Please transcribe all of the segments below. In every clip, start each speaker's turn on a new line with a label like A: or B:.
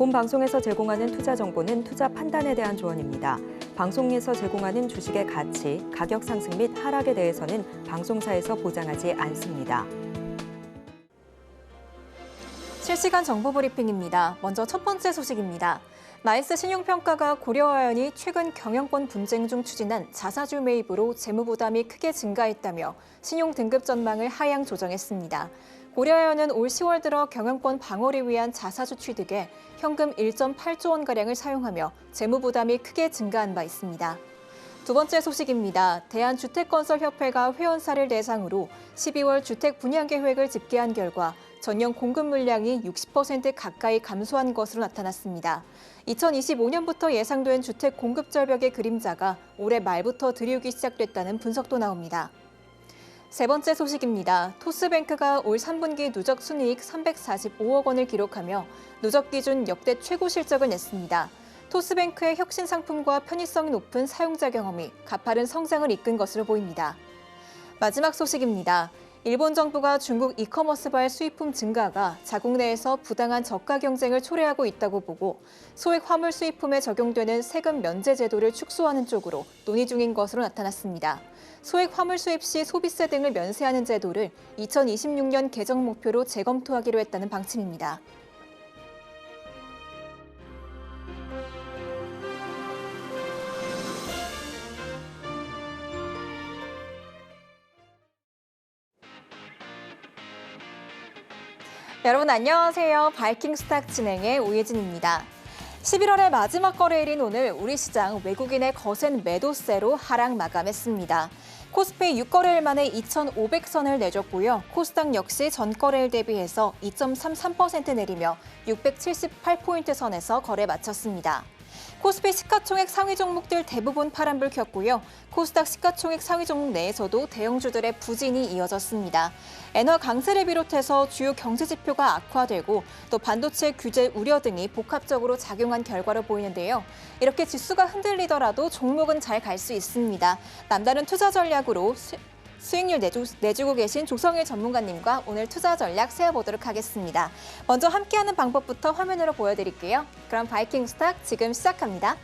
A: 본 방송에서 제공하는 투자 정보는 투자 판단에 대한 조언입니다. 방송에서 제공하는 주식의 가치, 가격 상승 및 하락에 대해서는 방송사에서 보장하지 않습니다.
B: 실시간 정보 브리핑입니다. 먼저 첫 번째 소식입니다. 나이스 신용평가가 고려아연이 최근 경영권 분쟁 중 추진한 자사주 매입으로 재무부담이 크게 증가했다며 신용 등급 전망을 하향 조정했습니다. 고려아연은 올 10월 들어 경영권 방어를 위한 자사주 취득에 현금 1.8조 원가량을 사용하며 재무부담이 크게 증가한 바 있습니다. 두 번째 소식입니다. 대한주택건설협회가 회원사를 대상으로 12월 주택 분양 계획을 집계한 결과 전년 공급 물량이 60% 가까이 감소한 것으로 나타났습니다. 2025년부터 예상된 주택 공급 절벽의 그림자가 올해 말부터 드리우기 시작됐다는 분석도 나옵니다. 세 번째 소식입니다. 토스뱅크가 올 3분기 누적 순이익 345억 원을 기록하며 누적 기준 역대 최고 실적을 냈습니다. 토스뱅크의 혁신 상품과 편의성이 높은 사용자 경험이 가파른 성장을 이끈 것으로 보입니다. 마지막 소식입니다. 일본 정부가 중국 이커머스발 수입품 증가가 자국 내에서 부당한 저가 경쟁을 초래하고 있다고 보고 소액 화물 수입품에 적용되는 세금 면제 제도를 축소하는 쪽으로 논의 중인 것으로 나타났습니다. 소액 화물 수입 시 소비세 등을 면세하는 제도를 2026년 개정 목표로 재검토하기로 했다는 방침입니다. 여러분 안녕하세요. 바이킹 스탁 진행의 오예진입니다. 11월의 마지막 거래일인 오늘 우리 시장 외국인의 거센 매도세로 하락 마감했습니다. 코스피 6거래일 만에 2,500선을 내줬고요. 코스닥 역시 전 거래일 대비해서 2.33% 내리며 678포인트 선에서 거래 마쳤습니다. 코스피 시가총액 상위 종목들 대부분 파란불 켰고요. 코스닥 시가총액 상위 종목 내에서도 대형주들의 부진이 이어졌습니다. 엔화 강세를 비롯해서 주요 경제 지표가 악화되고 또 반도체 규제 우려 등이 복합적으로 작용한 결과로 보이는데요. 이렇게 지수가 흔들리더라도 종목은 잘 갈 수 있습니다. 남다른 투자 전략으로 수익률 내주고 계신 조성일 전문가님과 오늘 투자 전략 세워보도록 하겠습니다. 먼저 함께하는 방법부터 화면으로 보여드릴게요. 그럼 바이킹 스탁 지금 시작합니다.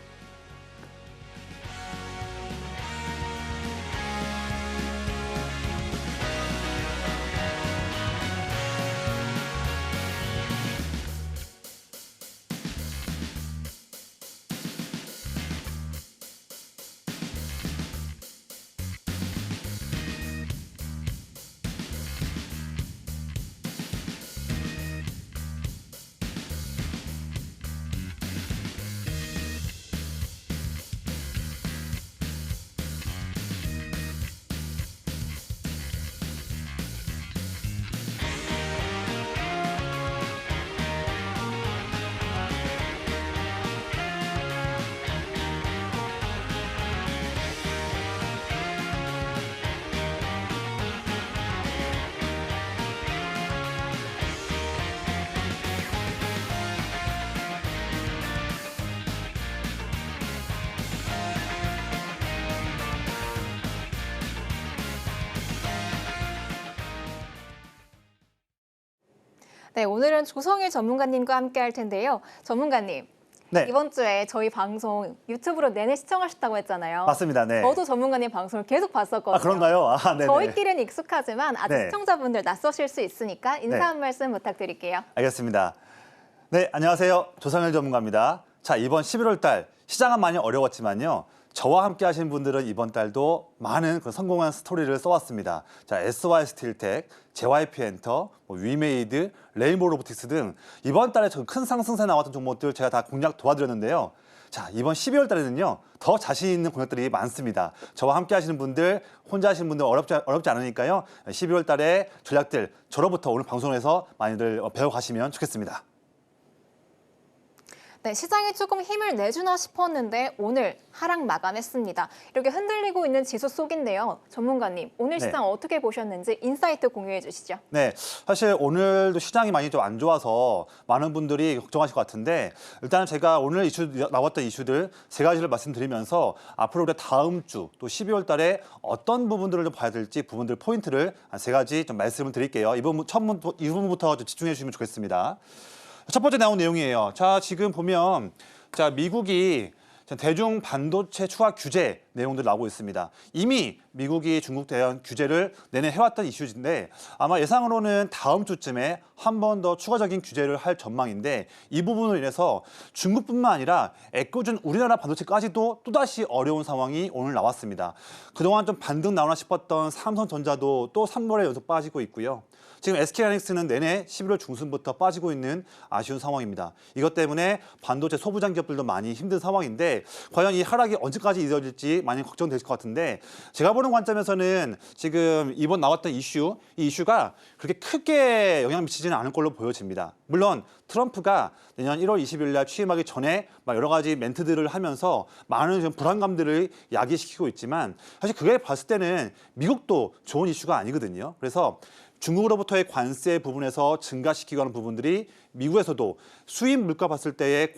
B: 네, 오늘은 조성일 전문가님과 함께 할 텐데요. 전문가님, 네. 이번 주에 저희 방송 유튜브로 내내 시청하셨다고 했잖아요.
C: 맞습니다. 네.
B: 저도 전문가님 방송을 계속 봤었거든요.
C: 아, 그런가요? 아, 네.
B: 저희끼리는 익숙하지만 아직
C: 네.
B: 시청자분들 낯서실 수 있으니까 인사
C: 네.
B: 한 말씀 부탁드릴게요.
C: 알겠습니다. 네, 안녕하세요. 조성일 전문가입니다. 자, 이번 11월 달 시장은 많이 어려웠지만요. 저와 함께 하신 분들은 이번 달도 많은 성공한 스토리를 써왔습니다. 자, SY스틸텍, JYP엔터, 위메이드, 레인보우 로보틱스 등 이번 달에 큰 상승세 나왔던 종목들 제가 다 공략 도와드렸는데요. 자, 이번 12월 달에는요, 더 자신 있는 공략들이 많습니다. 저와 함께 하시는 분들, 혼자 하시는 분들 어렵지 않으니까요. 12월 달에 전략들 저로부터 오늘 방송에서 많이들 배워가시면 좋겠습니다.
B: 네, 시장이 조금 힘을 내주나 싶었는데 오늘 하락 마감했습니다. 이렇게 흔들리고 있는 지수 속인데요. 전문가님, 오늘 시장 어떻게 보셨는지 인사이트 공유해 주시죠.
C: 네, 사실 오늘도 시장이 많이 좀 안 좋아서 많은 분들이 걱정하실 것 같은데 일단은 제가 오늘 나왔던 이슈들 세 가지를 말씀드리면서 앞으로 우리 다음 주 또 12월 달에 어떤 부분들을 좀 봐야 될지 부분들 포인트를 한 세 가지 좀 말씀을 드릴게요. 이 부분부터 좀 집중해 주시면 좋겠습니다. 첫 번째 나온 내용이에요. 자, 지금 보면 자, 미국이 대중 반도체 추가 규제 내용들 나오고 있습니다. 이미 미국이 중국 대한 규제를 내내 해왔던 이슈인데 아마 예상으로는 다음 주쯤에 한 번 더 추가적인 규제를 할 전망인데 이 부분으로 인해서 중국뿐만 아니라 애꿎은 우리나라 반도체까지도 또다시 어려운 상황이 오늘 나왔습니다. 그동안 좀 반등 나오나 싶었던 삼성전자도 또 3월에 연속 빠지고 있고요. 지금 SK하이닉스는 내내 11월 중순부터 빠지고 있는 아쉬운 상황입니다. 이것 때문에 반도체 소부장 기업들도 많이 힘든 상황인데 과연 이 하락이 언제까지 이어질지 많이 걱정될 것 같은데 제가 보는 관점에서는 지금 이번 나왔던 이 이슈가 그렇게 크게 영향 미치지는 않을 걸로 보여집니다. 물론 트럼프가 내년 1월 20일 날 취임하기 전에 막 여러 가지 멘트들을 하면서 많은 좀 불안감들을 야기시키고 있지만 사실 그게 봤을 때는 미국도 좋은 이슈가 아니거든요. 그래서 중국으로부터의 관세 부분에서 증가시키고 하는 부분들이 미국에서도 수입 물가 봤을 때의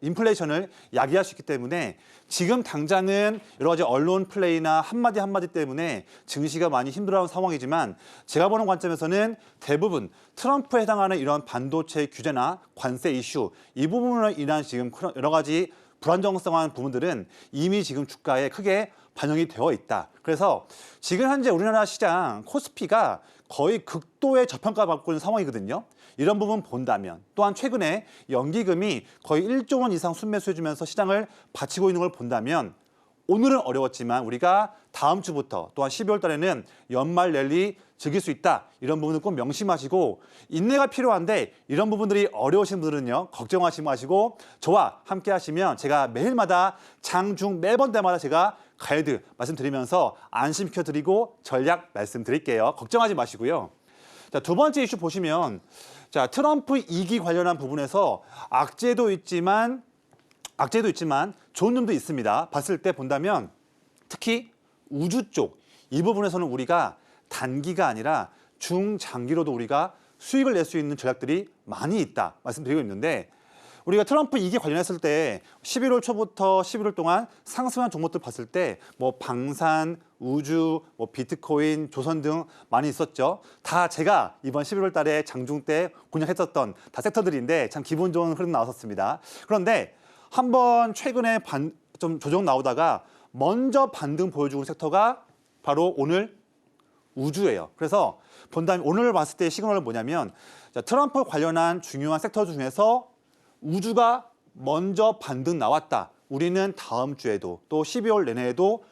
C: 인플레이션을 야기할 수 있기 때문에 지금 당장은 여러 가지 언론 플레이나 한마디 때문에 증시가 많이 힘들어하는 상황이지만 제가 보는 관점에서는 대부분 트럼프에 해당하는 이런 반도체 규제나 관세 이슈 이 부분으로 인한 지금 여러 가지 불안정성한 부분들은 이미 지금 주가에 크게 반영이 되어 있다. 그래서 지금 현재 우리나라 시장 코스피가 거의 극도의 저평가 받고 있는 상황이거든요. 이런 부분 본다면 또한 최근에 연기금이 거의 1조 원 이상 순매수해주면서 시장을 받치고 있는 걸 본다면 오늘은 어려웠지만 우리가 다음 주부터 또한 12월 달에는 연말 랠리 즐길 수 있다. 이런 부분을 꼭 명심하시고 인내가 필요한데 이런 부분들이 어려우신 분들은요. 걱정하지 마시고 저와 함께 하시면 제가 매일마다 장중 매번 때마다 제가 가이드 말씀드리면서 안심시켜드리고 전략 말씀드릴게요. 걱정하지 마시고요. 자, 두 번째 이슈 보시면 자, 트럼프 2기 관련한 부분에서 악재도 있지만 좋은 점도 있습니다. 봤을 때 본다면 특히 우주 쪽 이 부분에서는 우리가 단기가 아니라 중장기로도 우리가 수익을 낼 수 있는 전략들이 많이 있다 말씀드리고 있는데 우리가 트럼프 2기 관련했을 때 11월 초부터 11월 동안 상승한 종목들 봤을 때 뭐 방산, 우주, 뭐 비트코인, 조선 등 많이 있었죠. 다 제가 이번 11월 달에 장중 때 공략했었던 다 섹터들인데 참 기분 좋은 흐름 나왔었습니다. 그런데 한번 최근에 좀 조정 나오다가 먼저 반등 보여주는 섹터가 바로 오늘 우주예요. 그래서 본다면 오늘 봤을 때 시그널은 뭐냐면 트럼프 관련한 중요한 섹터 중에서 우주가 먼저 반등 나왔다. 우리는 다음 주에도 또 12월 내내에도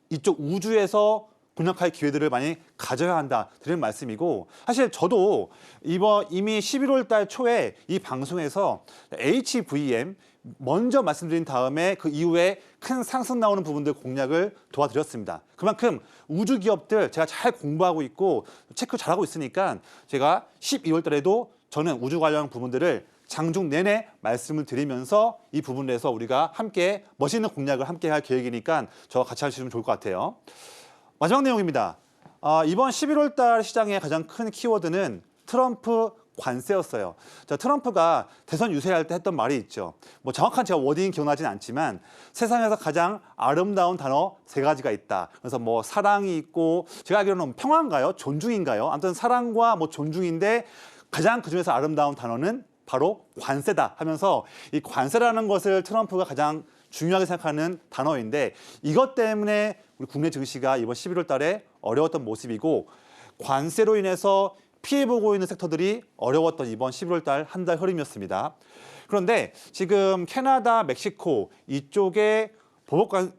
C: 이쪽 우주에서 공략할 기회들을 많이 가져야 한다 드리는 말씀이고 사실 저도 이미 11월 달 초에 이 방송에서 HVM 먼저 말씀드린 다음에 그 이후에 큰 상승 나오는 부분들 공략을 도와드렸습니다. 그만큼 우주 기업들 제가 잘 공부하고 있고 체크 잘하고 있으니까 제가 12월 달에도 저는 우주 관련 부분들을 장중 내내 말씀을 드리면서 이 부분에서 우리가 함께 멋있는 공략을 함께 할 계획이니까 저와 같이 하시면 좋을 것 같아요. 마지막 내용입니다. 이번 11월 달 시장의 가장 큰 키워드는 트럼프 관세였어요. 자, 트럼프가 대선 유세할 때 했던 말이 있죠. 뭐 정확한 제가 워딩 기억나진 않지만 세상에서 가장 아름다운 단어 3가지가 있다. 그래서 뭐 사랑이 있고 제가 알기로는 평화인가요? 존중인가요? 아무튼 사랑과 뭐 존중인데 가장 그중에서 아름다운 단어는 바로 관세다 하면서 이 관세라는 것을 트럼프가 가장 중요하게 생각하는 단어인데 이것 때문에 우리 국내 증시가 이번 11월 달에 어려웠던 모습이고 관세로 인해서 피해보고 있는 섹터들이 어려웠던 이번 11월 달 한 달 흐름이었습니다. 그런데 지금 캐나다, 멕시코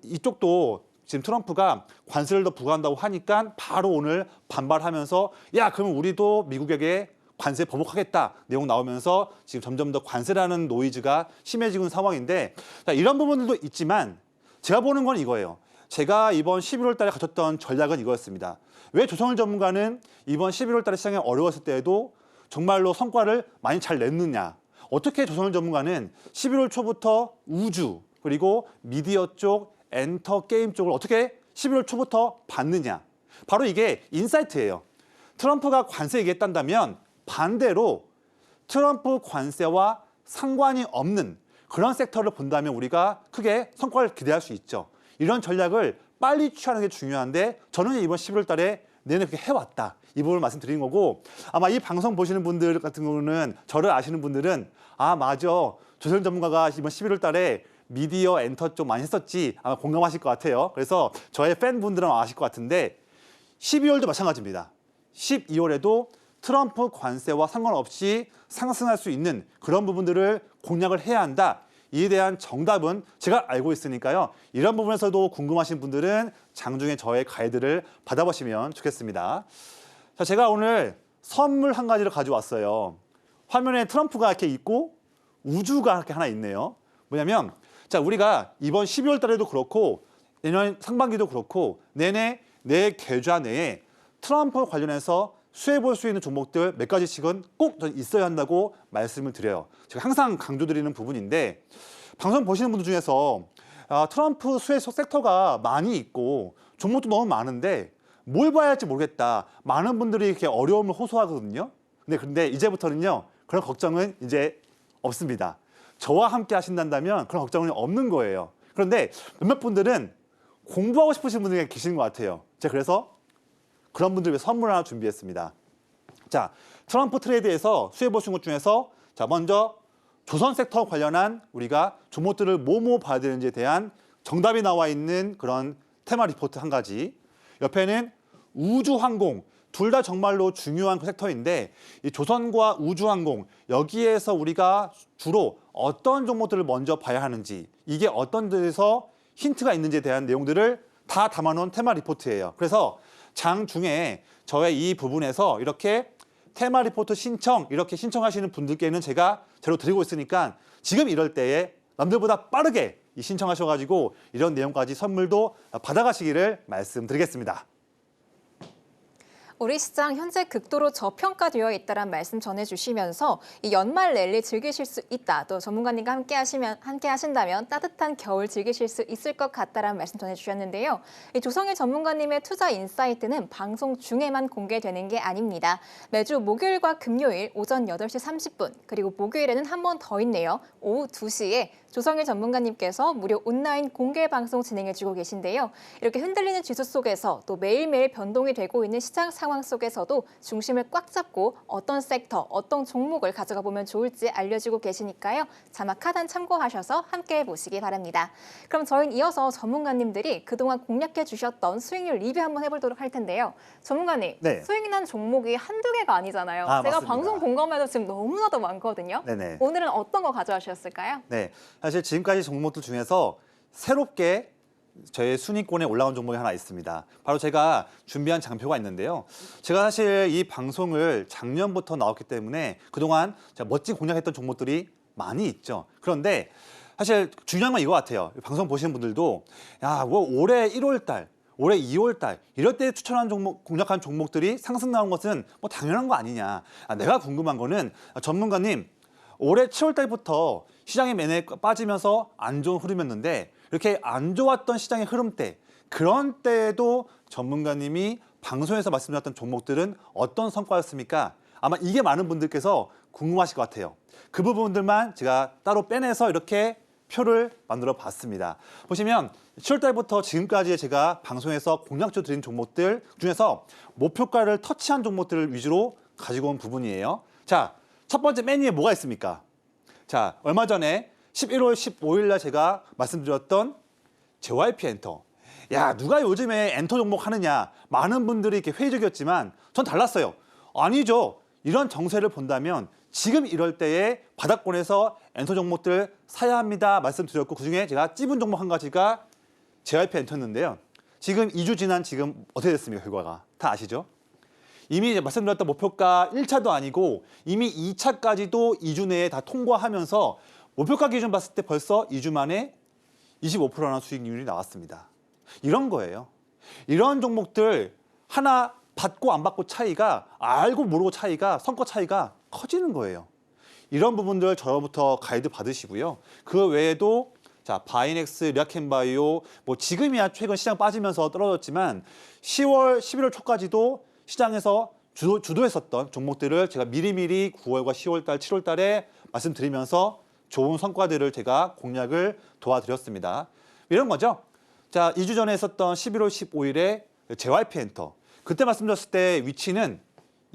C: 이쪽도 지금 트럼프가 관세를 더 부과한다고 하니까 바로 오늘 반발하면서 야 그럼 우리도 미국에게 관세 보복하겠다 내용 나오면서 지금 점점 더 관세라는 노이즈가 심해지고 있는 상황인데 자, 이런 부분들도 있지만 제가 보는 건 이거예요. 제가 이번 11월 달에 가졌던 전략은 이거였습니다. 왜 조선을 전문가는 이번 11월 달에 시장이 어려웠을 때에도 정말로 성과를 많이 잘 냈느냐. 어떻게 조선을 전문가는 11월 초부터 우주 그리고 미디어 쪽, 엔터, 게임 쪽을 어떻게 11월 초부터 봤느냐. 바로 이게 인사이트예요. 트럼프가 관세 얘기했단다면 반대로 트럼프 관세와 상관이 없는 그런 섹터를 본다면 우리가 크게 성과를 기대할 수 있죠. 이런 전략을 빨리 취하는 게 중요한데 저는 이번 11월 달에 내내 그렇게 해왔다. 이 부분을 말씀드린 거고 아마 이 방송 보시는 분들 같은 경우는 저를 아시는 분들은 아 맞아 조선 전문가가 이번 11월 달에 미디어 엔터 쪽 많이 했었지 아마 공감하실 것 같아요. 그래서 저의 팬분들은 아실 것 같은데 12월도 마찬가지입니다. 12월에도 트럼프 관세와 상관없이 상승할 수 있는 그런 부분들을 공략을 해야 한다. 이에 대한 정답은 제가 알고 있으니까요. 이런 부분에서도 궁금하신 분들은 장중에 저의 가이드를 받아보시면 좋겠습니다. 자, 제가 오늘 선물 한 가지를 가져왔어요. 화면에 트럼프가 이렇게 있고 우주가 이렇게 하나 있네요. 뭐냐면 자, 우리가 이번 12월 달에도 그렇고 내년 상반기도 그렇고 내내 내 계좌 내에 트럼프 관련해서 수혜 볼 수 있는 종목들 몇 가지씩은 꼭 있어야 한다고 말씀을 드려요. 제가 항상 강조드리는 부분인데 방송 보시는 분들 중에서 트럼프 수혜 섹터가 많이 있고 종목도 너무 많은데 뭘 봐야 할지 모르겠다. 많은 분들이 이렇게 어려움을 호소하거든요. 근데 이제부터는요. 그런 걱정은 이제 없습니다. 저와 함께 하신다면 그런 걱정은 없는 거예요. 그런데 몇몇 분들은 공부하고 싶으신 분들이 계시는 것 같아요. 제가 그래서 그런 분들 위해 선물 하나 준비했습니다. 자, 트럼프 트레이드에서 수혜 보신 것 중에서 자, 먼저 조선 섹터 관련한 우리가 종목들을 뭐뭐 봐야 되는지에 대한 정답이 나와 있는 그런 테마 리포트 한 가지. 옆에는 우주항공. 둘 다 정말로 중요한 그 섹터인데 이 조선과 우주항공 여기에서 우리가 주로 어떤 종목들을 먼저 봐야 하는지 이게 어떤 데서 힌트가 있는지에 대한 내용들을 다 담아놓은 테마 리포트예요. 그래서 장중에 저의 이 부분에서 이렇게 테마 리포트 신청 이렇게 신청하시는 분들께는 제가 재료 드리고 있으니까 지금 이럴 때에 남들보다 빠르게 신청하셔가지고 이런 내용까지 선물도 받아가시기를 말씀드리겠습니다.
B: 우리 시장 현재 극도로 저평가되어 있다는 말씀 전해주시면서 이 연말 랠리 즐기실 수 있다. 또 전문가님과 함께 하신다면 따뜻한 겨울 즐기실 수 있을 것 같다라는 말씀 전해주셨는데요. 이 조성일 전문가님의 투자 인사이트는 방송 중에만 공개되는 게 아닙니다. 매주 목요일과 금요일 오전 8시 30분 그리고 목요일에는 한 번 더 있네요. 오후 2시에 조성일 전문가님께서 무료 온라인 공개 방송 진행해주고 계신데요. 이렇게 흔들리는 지수 속에서 또 매일매일 변동이 되고 있는 시장 상황 속에서도 중심을 꽉 잡고 어떤 섹터, 어떤 종목을 가져가 보면 좋을지 알려주고 계시니까요. 자막 하단 참고하셔서 함께 해보시기 바랍니다. 그럼 저희는 이어서 전문가님들이 그동안 공략해 주셨던 수익률 리뷰 한번 해보도록 할 텐데요. 전문가님,
C: 네.
B: 수익이 난 종목이 한두 개가 아니잖아요. 제가
C: 맞습니다.
B: 방송 본 것만 지금 너무나도 많거든요.
C: 네네.
B: 오늘은 어떤 거 가져와주셨을까요?
C: 네, 사실 지금까지 종목들 중에서 새롭게 저의 순위권에 올라온 종목이 하나 있습니다. 바로 제가 준비한 장표가 있는데요. 제가 사실 이 방송을 작년부터 나왔기 때문에 그동안 제가 멋진 공략했던 종목들이 많이 있죠. 그런데 사실 중요한 건 이거 같아요. 방송 보시는 분들도 야, 뭐 올해 1월 달, 올해 2월 달 이럴 때 추천한 종목, 공략한 종목들이 상승 나온 것은 뭐 당연한 거 아니냐. 내가 궁금한 거는 전문가님 올해 7월 달부터 시장이 매매 빠지면서 안 좋은 흐름이었는데 이렇게 안 좋았던 시장의 흐름 때 그런 때에도 전문가님이 방송에서 말씀드렸던 종목들은 어떤 성과였습니까? 아마 이게 많은 분들께서 궁금하실 것 같아요. 그 부분들만 제가 따로 빼내서 이렇게 표를 만들어 봤습니다. 보시면 7월 달부터 지금까지 제가 방송에서 공략조 드린 종목들 중에서 목표가를 터치한 종목들을 위주로 가지고 온 부분이에요. 자, 첫 번째 맨 위에 뭐가 있습니까? 자, 얼마 전에 11월 15일 날 제가 말씀드렸던 JYP 엔터. 야, 누가 요즘에 엔터 종목 하느냐. 많은 분들이 이렇게 회의적이었지만 전 달랐어요. 아니죠. 이런 정세를 본다면 지금 이럴 때에 바닥권에서 엔터 종목들 사야 합니다. 말씀드렸고 그중에 제가 찝은 종목 한 가지가 JYP 엔터였는데요. 지금 2주 지난 지금 어떻게 됐습니까? 결과가. 다 아시죠? 이미 말씀드렸던 목표가 1차도 아니고 이미 2차까지도 2주 내에 다 통과하면서 목표가 기준 봤을 때 벌써 2주 만에 25%나 수익률이 나왔습니다. 이런 거예요. 이런 종목들 하나 받고 안 받고 차이가 알고 모르고 차이가 성과 차이가 커지는 거예요. 이런 부분들 저로부터 가이드 받으시고요. 그 외에도 자, 바이넥스, 리아켄바이오 뭐 지금이야 최근 시장 빠지면서 떨어졌지만 10월, 11월 초까지도 시장에서 주도했었던 종목들을 제가 미리미리 9월과 10월 달, 7월 달에 말씀드리면서 좋은 성과들을 제가 공략을 도와드렸습니다. 이런 거죠. 자, 2주 전에 했었던 11월 15일에 JYP 엔터. 그때 말씀드렸을 때 위치는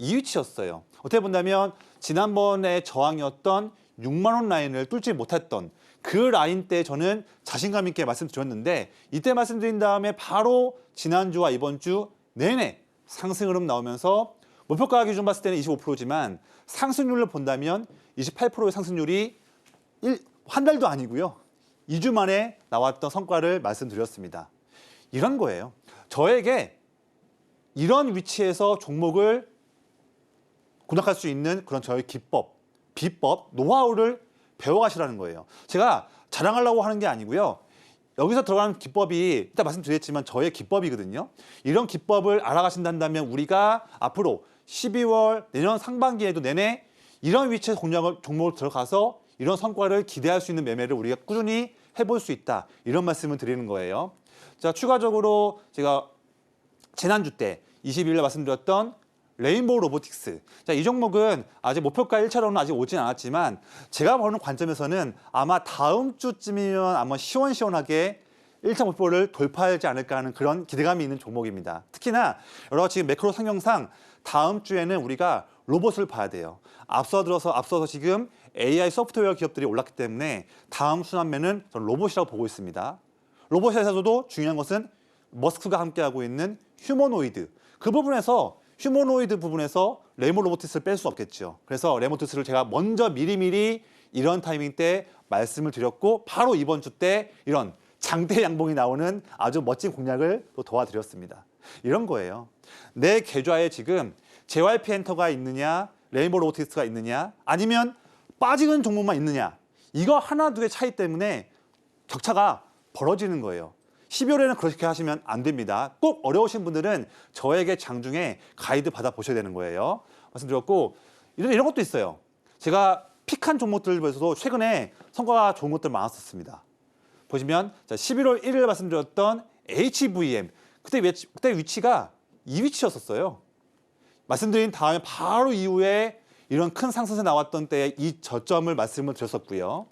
C: 이 위치였어요. 어떻게 본다면 지난번에 저항이었던 6만 원 라인을 뚫지 못했던 그 라인 때 저는 자신감 있게 말씀드렸는데 이때 말씀드린 다음에 바로 지난주와 이번 주 내내 상승 흐름 나오면서 목표가 기준 봤을 때는 25%지만 상승률을 본다면 28%의 상승률이 한 달도 아니고요. 2주 만에 나왔던 성과를 말씀드렸습니다. 이런 거예요. 저에게 이런 위치에서 종목을 공략할 수 있는 그런 저의 기법, 비법, 노하우를 배워가시라는 거예요. 제가 자랑하려고 하는 게 아니고요. 여기서 들어가는 기법이 이따 말씀드렸지만 저의 기법이거든요. 이런 기법을 알아가신다면 우리가 앞으로 12월 내년 상반기에도 내내 이런 위치에서 종목을 들어가서 이런 성과를 기대할 수 있는 매매를 우리가 꾸준히 해볼 수 있다. 이런 말씀을 드리는 거예요. 자, 추가적으로 제가 지난주 때 22일에 말씀드렸던 레인보우 로보틱스. 자, 이 종목은 아직 목표가 1차로는 아직 오진 않았지만 제가 보는 관점에서는 아마 다음 주쯤이면 아마 시원시원하게 1차 목표를 돌파하지 않을까 하는 그런 기대감이 있는 종목입니다. 특히나 여러 가지 지금 매크로 상경상 다음 주에는 우리가 로봇을 봐야 돼요. 앞서서 지금 AI 소프트웨어 기업들이 올랐기 때문에 다음 순환매는 저는 로봇이라고 보고 있습니다. 로봇에서도 중요한 것은 머스크가 함께하고 있는 휴머노이드. 그 부분에서 휴머노이드 부분에서 레인보우 로보틱스를 뺄 수 없겠죠. 그래서 레모티스를 제가 먼저 미리미리 이런 타이밍 때 말씀을 드렸고 바로 이번 주 때 이런 장대 양봉이 나오는 아주 멋진 공략을 또 도와드렸습니다. 이런 거예요. 내 계좌에 지금 JYP 엔터가 있느냐, 레인보우 로보틱스가 있느냐, 아니면 빠지는 종목만 있느냐. 이거 하나 두 개 차이 때문에 격차가 벌어지는 거예요. 12월에는 그렇게 하시면 안 됩니다. 꼭 어려우신 분들은 저에게 장중에 가이드 받아보셔야 되는 거예요. 말씀드렸고 이런 것도 있어요. 제가 픽한 종목들에서도 최근에 성과가 좋은 것들 많았었습니다. 보시면 11월 1일 말씀드렸던 HVM 그때 위치가 이 위치였었어요. 말씀드린 다음에 바로 이후에 이런 큰 상승세 나왔던 때에 이 저점을 말씀을 드렸었고요.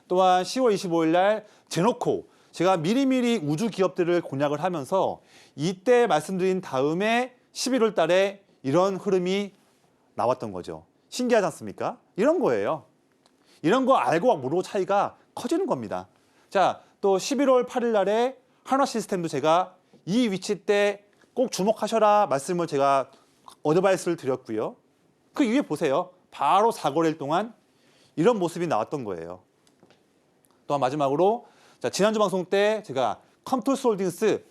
C: 또한 10월 25일 날 제노코 제가 미리미리 우주 기업들을 공략을 하면서 이때 말씀드린 다음에 11월 달에 이런 흐름이 나왔던 거죠. 신기하지 않습니까? 이런 거예요. 이런 거 알고 모르고 차이가 커지는 겁니다. 자, 또 11월 8일 날에 한화 시스템도 제가 이 위치 때 꼭 주목하셔라 말씀을 제가 어드바이스를 드렸고요. 그 위에 보세요. 바로 4거래일 동안 이런 모습이 나왔던 거예요. 또한 마지막으로 자, 지난주 방송 때 제가 컴투스 홀딩스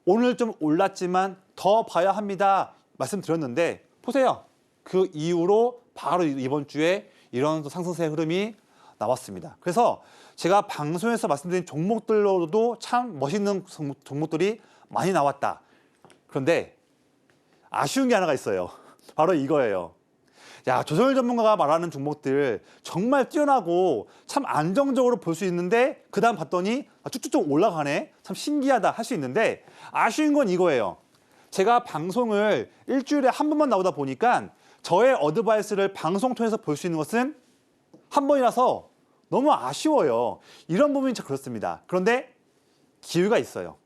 C: 오늘 좀 올랐지만 더 봐야 합니다 말씀드렸는데 보세요. 그 이후로 바로 이번 주에 이런 상승세 흐름이 나왔습니다. 그래서 제가 방송에서 말씀드린 종목들로도 참 멋있는 종목들이 많이 나왔다. 그런데 아쉬운 게 하나가 있어요. 바로 이거예요. 야, 조선일 전문가가 말하는 종목들 정말 뛰어나고 참 안정적으로 볼 수 있는데 그 다음 봤더니 쭉쭉쭉 올라가네. 참 신기하다 할 수 있는데 아쉬운 건 이거예요. 제가 방송을 일주일에 한 번만 나오다 보니까 저의 어드바이스를 방송 통해서 볼 수 있는 것은 한 번이라서 너무 아쉬워요. 이런 부분이 참 그렇습니다. 그런데 기회가 있어요.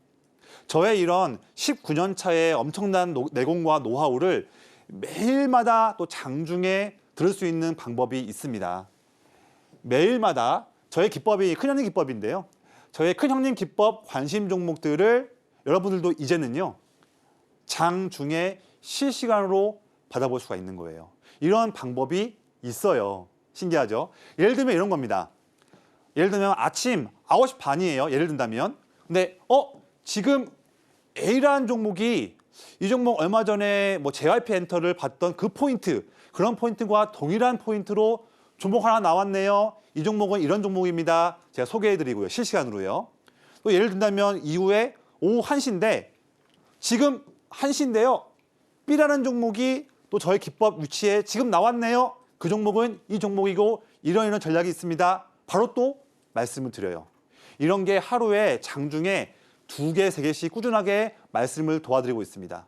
C: 저의 이런 19년 차의 엄청난 내공과 노하우를 매일마다 또 장중에 들을 수 있는 방법이 있습니다. 매일마다 저의 기법이 큰형님 기법인데요. 저의 큰형님 기법 관심 종목들을 여러분들도 이제는요. 장중에 실시간으로 받아볼 수가 있는 거예요. 이런 방법이 있어요. 신기하죠? 예를 들면 이런 겁니다. 예를 들면 아침 9시 반이에요. 예를 든다면. 근데 지금 A라는 종목이 이 종목 얼마 전에 뭐 JYP 엔터를 봤던 그 포인트, 그런 포인트와 동일한 포인트로 종목 하나 나왔네요. 이 종목은 이런 종목입니다. 제가 소개해드리고요. 실시간으로요. 또 예를 든다면 이후에 오후 1시인데 지금 1시인데요. B라는 종목이 또 저의 기법 위치에 지금 나왔네요. 그 종목은 이 종목이고 이런 전략이 있습니다. 바로 또 말씀을 드려요. 이런 게 하루에 장중에 2개, 3개씩 꾸준하게 말씀을 도와드리고 있습니다.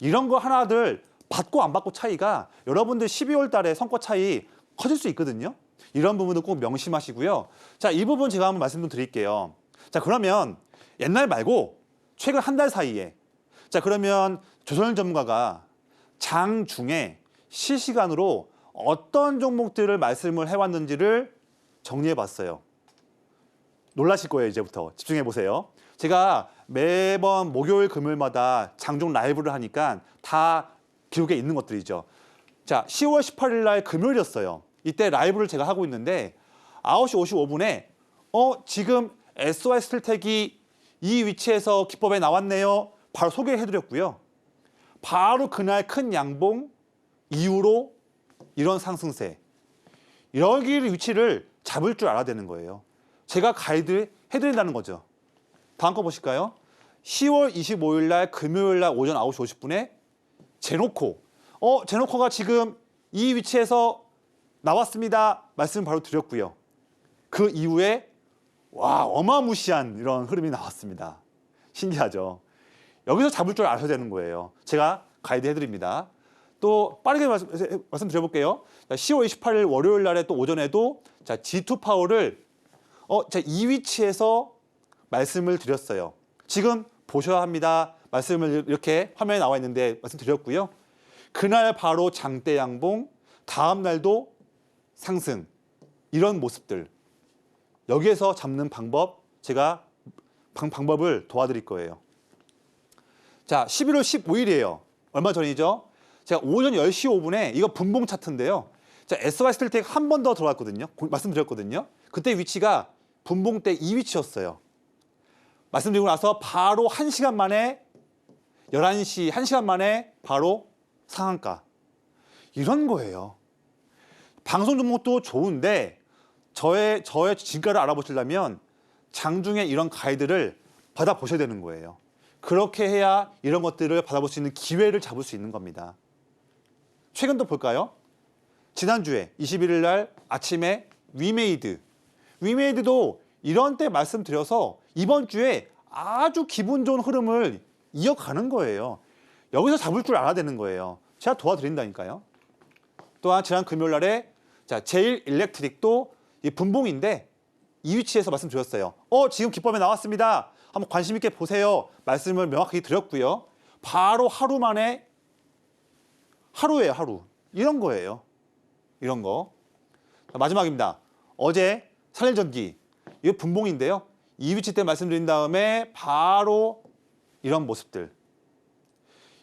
C: 이런 거 하나들 받고 안 받고 차이가 여러분들 12월 달에 성과 차이 커질 수 있거든요. 이런 부분도 꼭 명심하시고요. 자, 이 부분 제가 한번 말씀 좀 드릴게요. 자, 그러면 옛날 말고 최근 한 달 사이에 자, 그러면 조선일 전문가가 장중에 실시간으로 어떤 종목들을 말씀을 해왔는지를 정리해봤어요. 놀라실 거예요, 이제부터. 집중해보세요. 제가 매번 목요일, 금요일마다 장중 라이브를 하니까 다 기록에 있는 것들이죠. 자, 10월 18일 날 금요일이었어요. 이때 라이브를 제가 하고 있는데 9시 55분에 지금 SY 스틸텍이 이 위치에서 기법에 나왔네요. 바로 소개해드렸고요. 바로 그날 큰 양봉 이후로 이런 상승세. 여기 위치를 잡을 줄 알아야 되는 거예요. 제가 가이드 해드린다는 거죠. 다음 거 보실까요? 10월 25일 날 금요일 날 오전 9시 50분에 제노코. 제노코가 지금 이 위치에서 나왔습니다. 말씀 바로 드렸고요. 그 이후에 와, 어마무시한 이런 흐름이 나왔습니다. 신기하죠? 여기서 잡을 줄 아셔야 되는 거예요. 제가 가이드 해드립니다. 또 빠르게 말씀드려볼게요. 10월 28일 월요일 날에 또 오전에도 G2 파워를 이 위치에서 말씀을 드렸어요. 지금 보셔야 합니다. 말씀을 이렇게 화면에 나와 있는데 말씀드렸고요. 그날 바로 장대 양봉, 다음 날도 상승. 이런 모습들. 여기에서 잡는 방법, 제가 방법을 도와드릴 거예요. 자, 11월 15일이에요. 얼마 전이죠? 제가 오전 10시 5분에 이거 분봉 차트인데요. 자, SY 스틸텍 한 번 더 들어갔거든요. 말씀드렸거든요. 그때 위치가 분봉 때 이 위치였어요. 말씀드리고 나서 바로 1시간 만에 11시 1시간 만에 바로 상한가. 이런 거예요. 방송 종목도 좋은데 저의 진가를 알아보시려면 장중에 이런 가이드를 받아보셔야 되는 거예요. 그렇게 해야 이런 것들을 받아볼 수 있는 기회를 잡을 수 있는 겁니다. 최근도 볼까요? 지난주에 21일 날 아침에 위메이드도 이런 때 말씀드려서 이번 주에 아주 기분 좋은 흐름을 이어가는 거예요. 여기서 잡을 줄 알아야 되는 거예요. 제가 도와드린다니까요. 또한 지난 금요일 날에 제일 일렉트릭도 이 분봉인데 이 위치에서 말씀드렸어요. 지금 기법에 나왔습니다. 한번 관심 있게 보세요. 말씀을 명확하게 드렸고요. 바로 하루 만에 하루예요, 하루. 이런 거예요. 이런 거. 마지막입니다. 어제 산일전기. 이거 분봉인데요. 이 위치 때 말씀드린 다음에 바로 이런 모습들.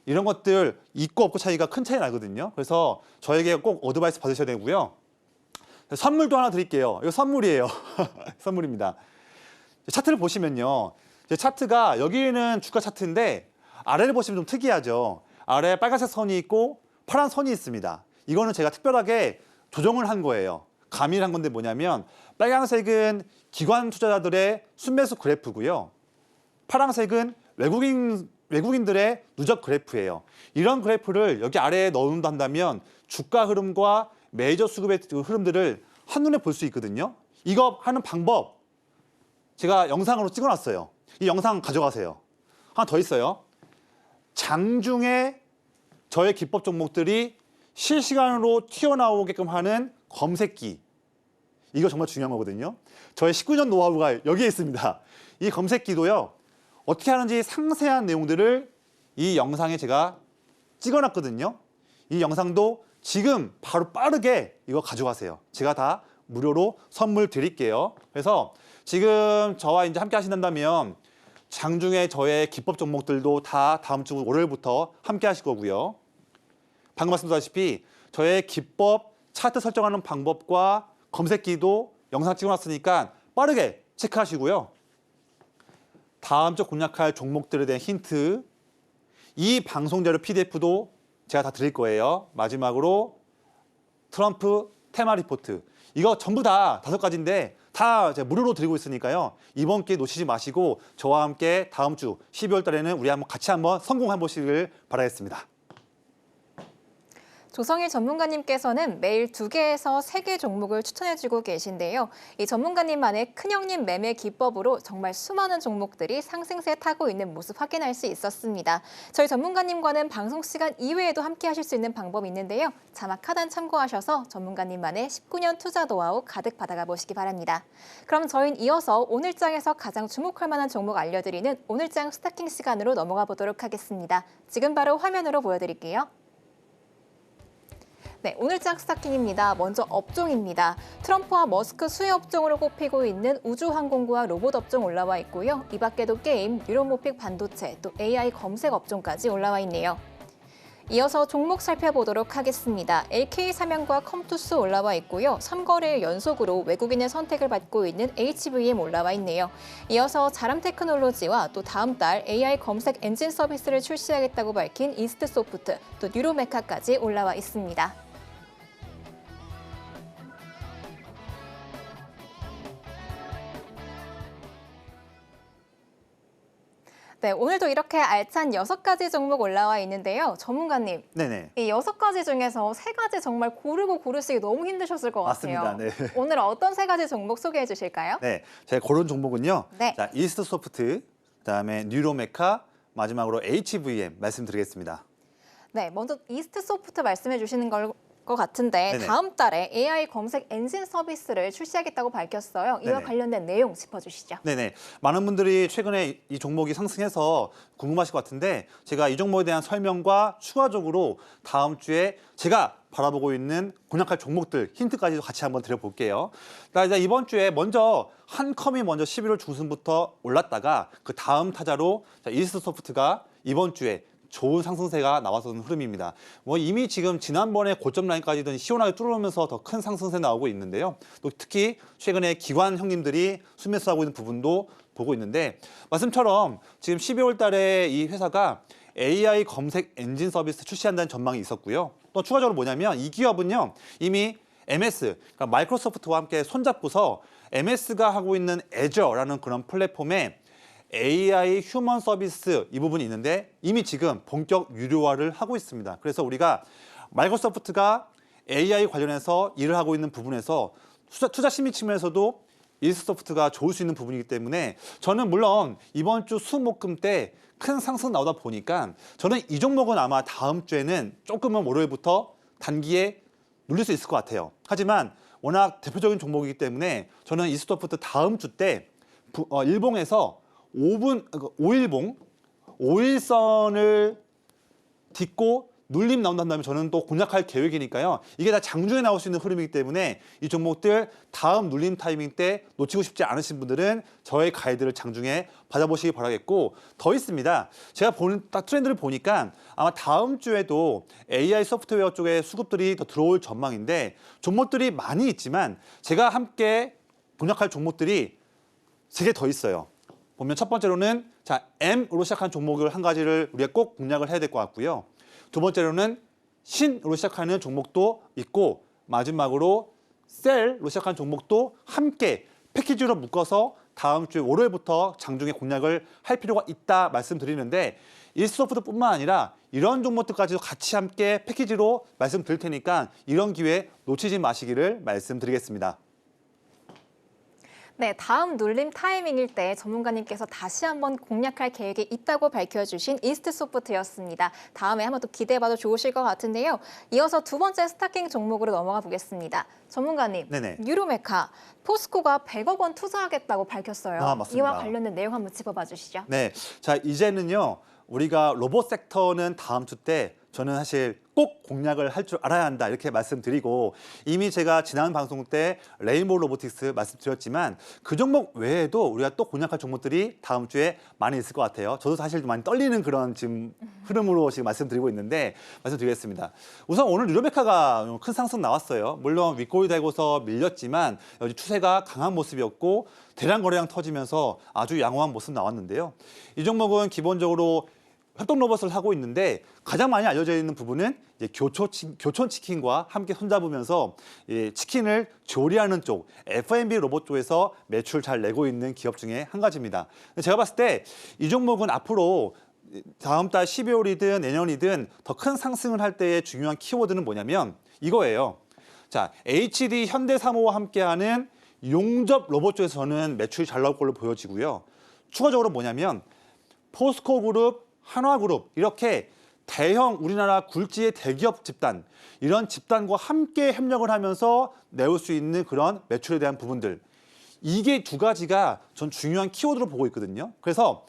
C: 이런 것들 있고 없고 차이가 큰 차이 나거든요. 그래서 저에게 꼭 어드바이스 받으셔야 되고요. 선물도 하나 드릴게요. 이거 선물이에요. 선물입니다. 차트를 보시면요. 차트가 여기는 주가 차트인데 아래를 보시면 좀 특이하죠. 아래에 빨간색 선이 있고 파란 선이 있습니다. 이거는 제가 특별하게 조정을 한 거예요. 가미를 한 건데 뭐냐면 빨간색은 기관 투자자들의 순매수 그래프고요. 파란색은 외국인들의 누적 그래프예요. 이런 그래프를 여기 아래에 넣는다면 주가 흐름과 메이저 수급의 흐름들을 한눈에 볼 수 있거든요. 이거 하는 방법 제가 영상으로 찍어놨어요. 이 영상 가져가세요. 하나 더 있어요. 장중에 저의 기법 종목들이 실시간으로 튀어나오게끔 하는 검색기. 이거 정말 중요한 거거든요. 저의 19년 노하우가 여기에 있습니다. 이 검색기도요. 어떻게 하는지 상세한 내용들을 이 영상에 제가 찍어놨거든요. 이 영상도 지금 바로 빠르게 이거 가져가세요. 제가 다 무료로 선물 드릴게요. 그래서 지금 저와 이제 함께 하신다면 장중에 저의 기법 종목들도 다 다음 주 월요일부터 함께 하실 거고요. 방금 말씀드렸다시피 저의 기법 차트 설정하는 방법과 검색기도 영상 찍어놨으니까 빠르게 체크하시고요. 다음 주 공략할 종목들에 대한 힌트, 이 방송 자료 PDF도 제가 다 드릴 거예요. 마지막으로 트럼프 테마 리포트. 이거 전부 다 5가지인데 다 제가 무료로 드리고 있으니까요. 이번 기회 놓치지 마시고 저와 함께 다음 주 12월 달에는 우리 한번 같이 한번 성공해 보시길 바라겠습니다.
B: 조성일 전문가님께서는 매일 2개에서 3개 종목을 추천해주고 계신데요. 이 전문가님만의 큰형님 매매 기법으로 정말 수많은 종목들이 상승세 타고 있는 모습 확인할 수 있었습니다. 저희 전문가님과는 방송 시간 이외에도 함께 하실 수 있는 방법이 있는데요. 자막 하단 참고하셔서 전문가님만의 19년 투자 노하우 가득 받아가 보시기 바랍니다. 그럼 저희는 이어서 오늘장에서 가장 주목할 만한 종목 알려드리는 오늘장 스타킹 시간으로 넘어가 보도록 하겠습니다. 지금 바로 화면으로 보여드릴게요. 네, 오늘장 스타킹입니다. 먼저 업종입니다. 트럼프와 머스크 수혜 업종으로 꼽히고 있는 우주항공과 로봇 업종 올라와 있고요. 이 밖에도 게임, 뉴런모픽 반도체, 또 AI 검색 업종까지 올라와 있네요. 이어서 종목 살펴보도록 하겠습니다. LK 사명과 컴투스 올라와 있고요. 3거래일 연속으로 외국인의 선택을 받고 있는 HVM 올라와 있네요. 이어서 자람 테크놀로지와 또 다음 달 AI 검색 엔진 서비스를 출시하겠다고 밝힌 이스트 소프트, 또 뉴로메카까지 올라와 있습니다. 네, 오늘도 이렇게 알찬 6가지 종목 올라와 있는데요. 전문가님,
C: 네네.
B: 이 6가지 중에서 3가지 정말 고르고 고르시기 너무 힘드셨을 것 같아요.
C: 맞습니다. 네.
B: 오늘 어떤 3가지 종목 소개해 주실까요?
C: 네, 제가 고른 종목은요.
B: 네.
C: 자, 이스트 소프트, 그다음에 뉴로메카, 마지막으로 HVM 말씀드리겠습니다.
B: 네, 먼저 이스트 소프트 말씀해 주시는 것 같은데
C: 네네.
B: 다음 달에 AI 검색 엔진 서비스를 출시하겠다고 밝혔어요. 이와
C: 네네.
B: 관련된 내용 짚어주시죠.
C: 네네. 많은 분들이 최근에 이 종목이 상승해서 궁금하실 것 같은데 제가 이 종목에 대한 설명과 추가적으로 다음 주에 제가 바라보고 있는 공략할 종목들 힌트까지도 같이 한번 드려볼게요. 그러니까 이번 주에 먼저 한컴이 먼저 11월 중순부터 올랐다가 그 다음 타자로 이스트 소프트가 이번 주에 좋은 상승세가 나왔었던 흐름입니다. 뭐 이미 지금 지난번에 고점 라인까지는 시원하게 뚫어오면서 더 큰 상승세 나오고 있는데요. 또 특히 최근에 기관 형님들이 순매수하고 있는 부분도 보고 있는데 말씀처럼 지금 12월 달에 이 회사가 AI 검색 엔진 서비스 출시한다는 전망이 있었고요. 또 추가적으로 뭐냐면 이 기업은요 이미 MS, 그러니까 마이크로소프트와 함께 손잡고서 MS가 하고 있는 애저라는 그런 플랫폼에 AI 휴먼 서비스 이 부분이 있는데 이미 지금 본격 유료화를 하고 있습니다. 그래서 우리가 마이크로소프트가 AI 관련해서 일을 하고 있는 부분에서 투자 심리 측면에서도 이스트소프트가 좋을 수 있는 부분이기 때문에 저는 물론 이번 주 수목금 때 큰 상승 나오다 보니까 저는 이 종목은 아마 다음 주에는 조금은 월요일부터 단기에 눌릴 수 있을 것 같아요. 하지만 워낙 대표적인 종목이기 때문에 저는 이스트소프트 다음 주 때 일봉에서 5일봉, 5일선을 딛고 눌림 나온다는 다음에 저는 또 공략할 계획이니까요. 이게 다 장중에 나올 수 있는 흐름이기 때문에 이 종목들 다음 눌림 타이밍 때 놓치고 싶지 않으신 분들은 저의 가이드를 장중에 받아보시기 바라겠고 더 있습니다. 제가 딱 트렌드를 보니까 아마 다음 주에도 AI 소프트웨어 쪽에 수급들이 더 들어올 전망인데 종목들이 많이 있지만 제가 함께 공략할 종목들이 3개 더 있어요. 보면 첫 번째로는 M으로 시작한 종목을 한 가지를 우리가 꼭 공략을 해야 될 것 같고요. 두 번째로는 신으로 시작하는 종목도 있고 마지막으로 셀로 시작한 종목도 함께 패키지로 묶어서 다음 주 월요일부터 장중에 공략을 할 필요가 있다 말씀드리는데 이스트소프트뿐만 아니라 이런 종목들까지도 같이 함께 패키지로 말씀드릴 테니까 이런 기회 놓치지 마시기를 말씀드리겠습니다.
B: 네, 다음 눌림 타이밍일 때 전문가님께서 다시 한번 공략할 계획이 있다고 밝혀주신 이스트소프트였습니다. 다음에 한번 또 기대해봐도 좋으실 것 같은데요. 이어서 두 번째 스타킹 종목으로 넘어가 보겠습니다. 전문가님,
C: 네네.
B: 뉴로메카, 포스코가 100억 원 투자하겠다고 밝혔어요.
C: 맞습니다.
B: 이와 관련된 내용 한번 짚어봐 주시죠.
C: 네, 자 이제는요 우리가 로봇 섹터는 다음 주 때 저는 사실 꼭 공략을 할 줄 알아야 한다 이렇게 말씀드리고 이미 제가 지난 방송 때 레인보우 로보틱스 말씀드렸지만 그 종목 외에도 우리가 또 공략할 종목들이 다음 주에 많이 있을 것 같아요. 저도 사실 좀 많이 떨리는 그런 지금 흐름으로 지금 말씀드리고 있는데 말씀드리겠습니다. 우선 오늘 뉴로메카가 큰 상승 나왔어요. 물론 윗골이 되고서 밀렸지만 여기 추세가 강한 모습이었고 대량 거래량 터지면서 아주 양호한 모습 나왔는데요. 이 종목은 기본적으로 협동 로봇을 하고 있는데 가장 많이 알려져 있는 부분은 이제 교촌 치킨과 함께 손잡으면서 치킨을 조리하는 쪽 F&B 로봇 쪽에서 매출 잘 내고 있는 기업 중에 한 가지입니다. 제가 봤을 때 이 종목은 앞으로 다음 달 12월이든 내년이든 더 큰 상승을 할 때의 중요한 키워드는 뭐냐면 이거예요. 자, HD 현대사모와 함께하는 용접 로봇 쪽에서 저는 매출이 잘 나올 걸로 보여지고요. 추가적으로 뭐냐면 포스코 그룹, 한화그룹 이렇게 대형 우리나라 굴지의 대기업 집단 이런 집단과 함께 협력을 하면서 내올 수 있는 그런 매출에 대한 부분들 이게 두 가지가 전 중요한 키워드로 보고 있거든요. 그래서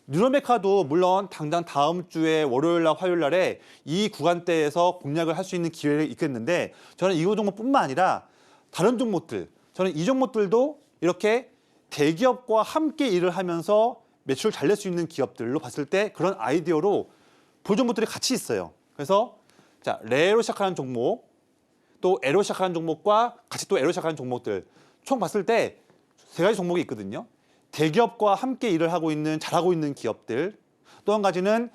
C: 뉴로메카도 물론 당장 다음 주에 월요일 날 화요일 날에 이 구간대에서 공략을 할 수 있는 기회가 있겠는데 저는 이 종목뿐만 아니라 다른 종목들, 저는 이 종목들도 이렇게 대기업과 함께 일을 하면서 매출을 잘 낼 수 있는 기업들로 봤을 때 그런 아이디어로 볼 종목들이 같이 있어요. 그래서 자, 레로 시작하는 종목, 또 에로 시작하는 종목과 같이 또 에로 시작하는 종목들 총 봤을 때 세 가지 종목이 있거든요. 대기업과 함께 일을 하고 있는, 잘하고 있는 기업들, 또 한 가지는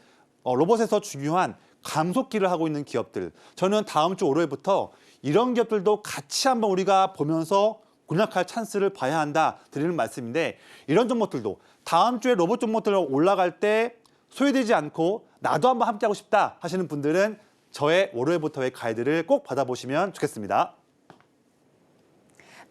C: 로봇에서 중요한 감속기를 하고 있는 기업들. 저는 다음 주 월요일부터 이런 기업들도 같이 한번 우리가 보면서 공략할 찬스를 봐야 한다 드리는 말씀인데, 이런 종목들도 다음 주에 로봇 종목들 올라갈 때 소외되지 않고 나도 한번 함께하고 싶다 하시는 분들은 저의 월요일부터의 가이드를 꼭 받아보시면 좋겠습니다.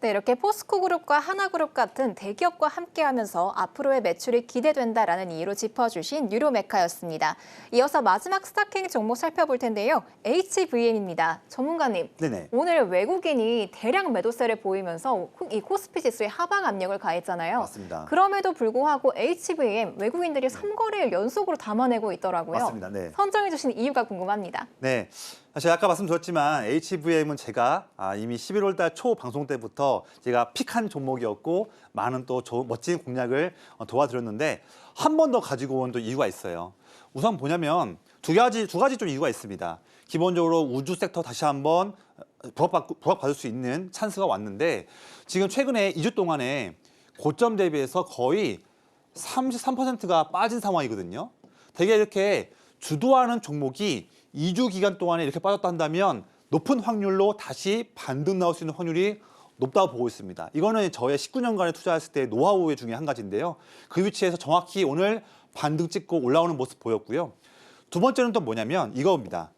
B: 네, 이렇게 포스코그룹과 하나그룹 같은 대기업과 함께하면서 앞으로의 매출이 기대된다라는 이유로 짚어주신 뉴로메카였습니다. 이어서 마지막 스타킹 종목 살펴볼 텐데요. HVM입니다. 전문가님,
C: 네네.
B: 오늘 외국인이 대량 매도세를 보이면서 이 코스피 지수에 하방 압력을 가했잖아요.
C: 맞습니다.
B: 그럼에도 불구하고 HVM 외국인들이 3거래일 연속으로 담아내고 있더라고요.
C: 맞습니다. 네.
B: 선정해 주신 이유가 궁금합니다.
C: 네, 제가 아까 말씀드렸지만 HVM은 제가 이미 11월 달 초 방송 때부터 제가 픽한 종목이었고 많은 또 멋진 공략을 도와드렸는데 한 번 더 가지고 온 또 이유가 있어요. 우선 뭐냐면 두 가지 좀 이유가 있습니다. 기본적으로 우주 섹터 다시 한번 부각받을 수 있는 찬스가 왔는데 지금 최근에 2주 동안에 고점 대비해서 거의 33%가 빠진 상황이거든요. 되게 이렇게 주도하는 종목이 2주 기간 동안에 이렇게 빠졌다 한다면 높은 확률로 다시 반등 나올 수 있는 확률이 높다고 보고 있습니다. 이거는 저의 19년간에 투자했을 때 노하우 중에 한 가지인데요. 그 위치에서 정확히 오늘 반등 찍고 올라오는 모습 보였고요. 두 번째는 또 뭐냐면 이겁니다.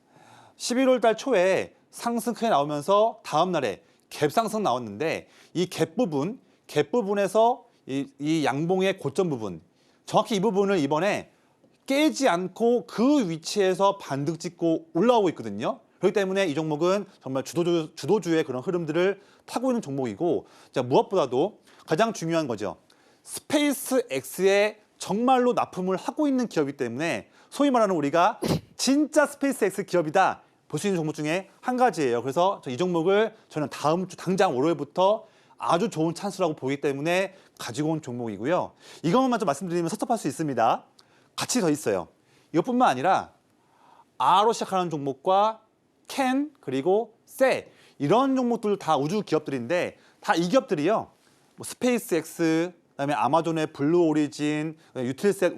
C: 11월 달 초에 상승 크게 나오면서 다음 날에 갭 상승 나왔는데 이 갭 부분에서 이 양봉의 고점 부분, 정확히 이 부분을 이번에 깨지 않고 그 위치에서 반등 찍고 올라오고 있거든요. 그렇기 때문에 이 종목은 정말 주도주의 그런 흐름들을 타고 있는 종목이고, 자, 무엇보다도 가장 중요한 거죠. 스페이스 X에 정말로 납품을 하고 있는 기업이기 때문에 소위 말하는 우리가 진짜 스페이스 X 기업이다 볼 수 있는 종목 중에 한 가지예요. 그래서 이 종목을 저는 다음 주 당장 월요일부터 아주 좋은 찬스라고 보기 때문에 가지고 온 종목이고요. 이것만 좀 말씀드리면 섭섭할 수 있습니다. 같이 더 있어요. 이것뿐만 아니라 R로 시작하는 종목과 캔 그리고 세 이런 종목들 다 우주 기업들인데 다 이 기업들이요. 뭐 스페이스 X, 그다음에 아마존의 블루 오리진, 유틸셋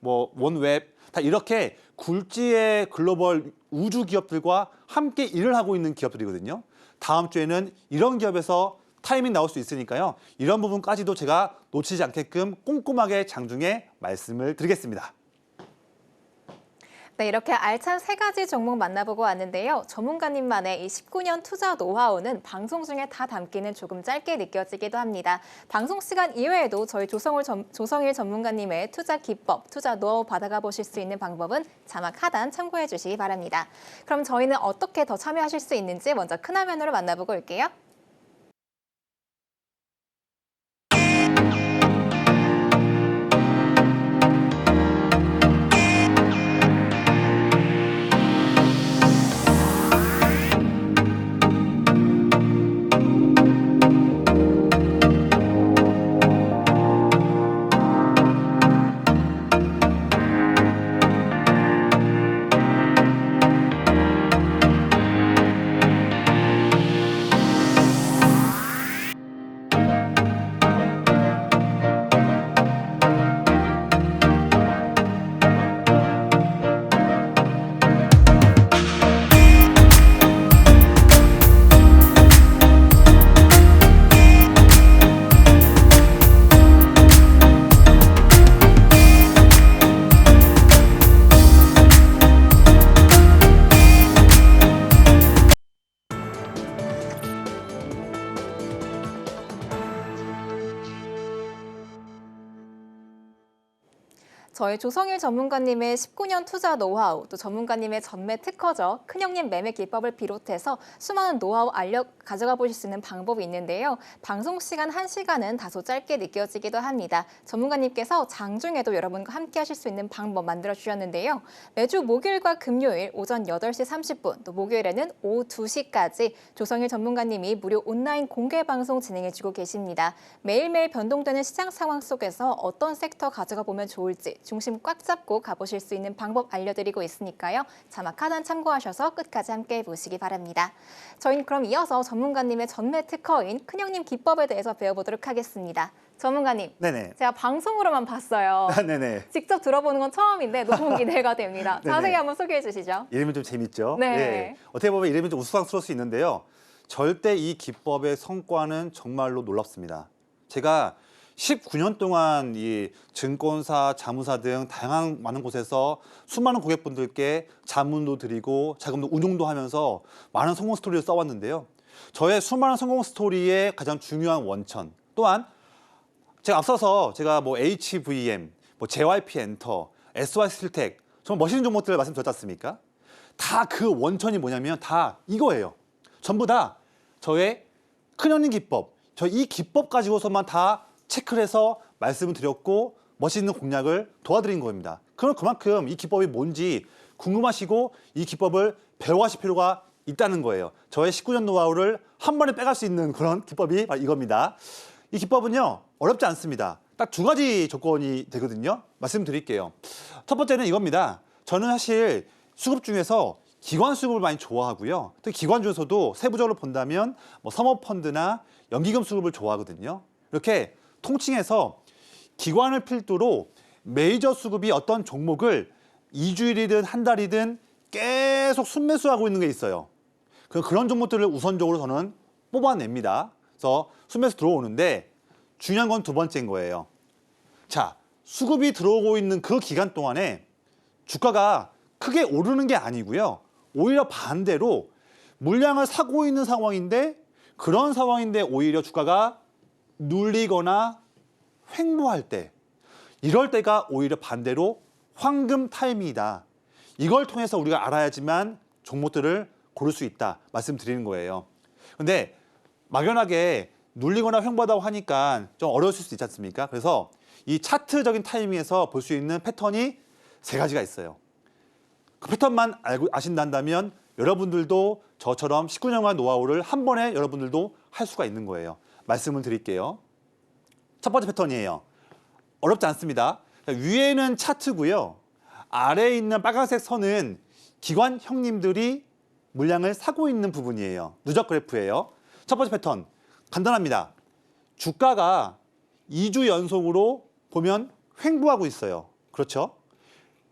C: 원웹 다 이렇게 굴지의 글로벌 우주 기업들과 함께 일을 하고 있는 기업들이거든요. 다음 주에는 이런 기업에서 타이밍 나올 수 있으니까요. 이런 부분까지도 제가 놓치지 않게끔 꼼꼼하게 장중에 말씀을 드리겠습니다.
B: 네, 이렇게 알찬 세 가지 종목 만나보고 왔는데요. 전문가님만의 이 19년 투자 노하우는 방송 중에 다 담기는 조금 짧게 느껴지기도 합니다. 방송 시간 이외에도 저희 조성일 전문가님의 투자 기법, 투자 노하우 받아가 보실 수 있는 방법은 자막 하단 참고해 주시기 바랍니다. 그럼 저희는 어떻게 더 참여하실 수 있는지 먼저 큰 화면으로 만나보고 올게요. 저희 조성일 전문가님의 19년 투자 노하우, 또 전문가님의 전매 특허죠. 큰형님 매매 기법을 비롯해서 수많은 노하우 가져가 보실 수 있는 방법이 있는데요. 방송 시간 1시간은 다소 짧게 느껴지기도 합니다. 전문가님께서 장중에도 여러분과 함께 하실 수 있는 방법 만들어 주셨는데요. 매주 목요일과 금요일 오전 8시 30분, 또 목요일에는 오후 2시까지 조성일 전문가님이 무료 온라인 공개 방송 진행해 주고 계십니다. 매일매일 변동되는 시장 상황 속에서 어떤 섹터 가져가 보면 좋을지 중심 꽉 잡고 가보실 수 있는 방법 알려드리고 있으니까요. 자막 하단 참고하셔서 끝까지 함께 해보시기 바랍니다. 저희는 그럼 이어서 전문가님의 전매 특허인 큰형님 기법에 대해서 배워보도록 하겠습니다. 전문가님,
C: 네네.
B: 제가 방송으로만 봤어요.
C: 네네.
B: 직접 들어보는 건 처음인데 너무 기대가 됩니다.
C: 네네.
B: 자세히 한번 소개해 주시죠.
C: 이름이 좀 재밌죠?
B: 네.
C: 예. 어떻게 보면 이름이 좀 우스꽝스러울 수 있는데요. 절대 이 기법의 성과는 정말로 놀랍습니다. 제가 19년 동안 이 증권사, 자무사 등 다양한 많은 곳에서 수많은 고객분들께 자문도 드리고 자금도 운용도 하면서 많은 성공 스토리를 써왔는데요. 저의 수많은 성공 스토리의 가장 중요한 원천 또한 제가 앞서서 제가 뭐 HVM, 뭐 JYP 엔터, SY 스틸텍 정말 멋있는 종목들을 말씀드렸지 않습니까? 다 그 원천이 뭐냐면 다 이거예요. 전부 다 저의 큰형님 기법, 저 이 기법 가지고서만 다 체크를 해서 말씀을 드렸고 멋있는 공략을 도와드린 겁니다. 그럼 그만큼 이 기법이 뭔지 궁금하시고 이 기법을 배워가실 필요가 있다는 거예요. 저의 19년 노하우를 한 번에 빼갈 수 있는 그런 기법이 바로 이겁니다. 이 기법은요, 어렵지 않습니다. 딱 2가지 조건이 되거든요. 말씀드릴게요. 첫 번째는 이겁니다. 저는 사실 수급 중에서 기관 수급을 많이 좋아하고요. 특히 기관 중에서도 세부적으로 본다면 뭐 사모펀드나 연기금 수급을 좋아하거든요. 이렇게 통칭해서 기관을 필두로 메이저 수급이 어떤 종목을 2주일이든 한 달이든 계속 순매수하고 있는 게 있어요. 그런 종목들을 우선적으로 저는 뽑아냅니다. 그래서 순매수 들어오는데 중요한 건 2번째인 거예요. 자, 수급이 들어오고 있는 그 기간 동안에 주가가 크게 오르는 게 아니고요. 오히려 반대로 물량을 사고 있는 상황인데 그런 상황인데 오히려 주가가 눌리거나 횡보할 때 이럴 때가 오히려 반대로 황금 타이밍이다. 이걸 통해서 우리가 알아야지만 종목들을 고를 수 있다 말씀드리는 거예요. 근데 막연하게 눌리거나 횡보하다고 하니까 좀 어려우실 수 있지 않습니까? 그래서 이 차트적인 타이밍에서 볼 수 있는 패턴이 3가지가 있어요. 그 패턴만 아신다면 여러분들도 저처럼 19년간 노하우를 한 번에 여러분들도 할 수가 있는 거예요. 말씀을 드릴게요. 첫 번째 패턴이에요. 어렵지 않습니다. 위에는 차트고요. 아래에 있는 빨간색 선은 기관 형님들이 물량을 사고 있는 부분이에요. 누적 그래프예요. 첫 번째 패턴 간단합니다. 주가가 2주 연속으로 보면 횡보하고 있어요. 그렇죠?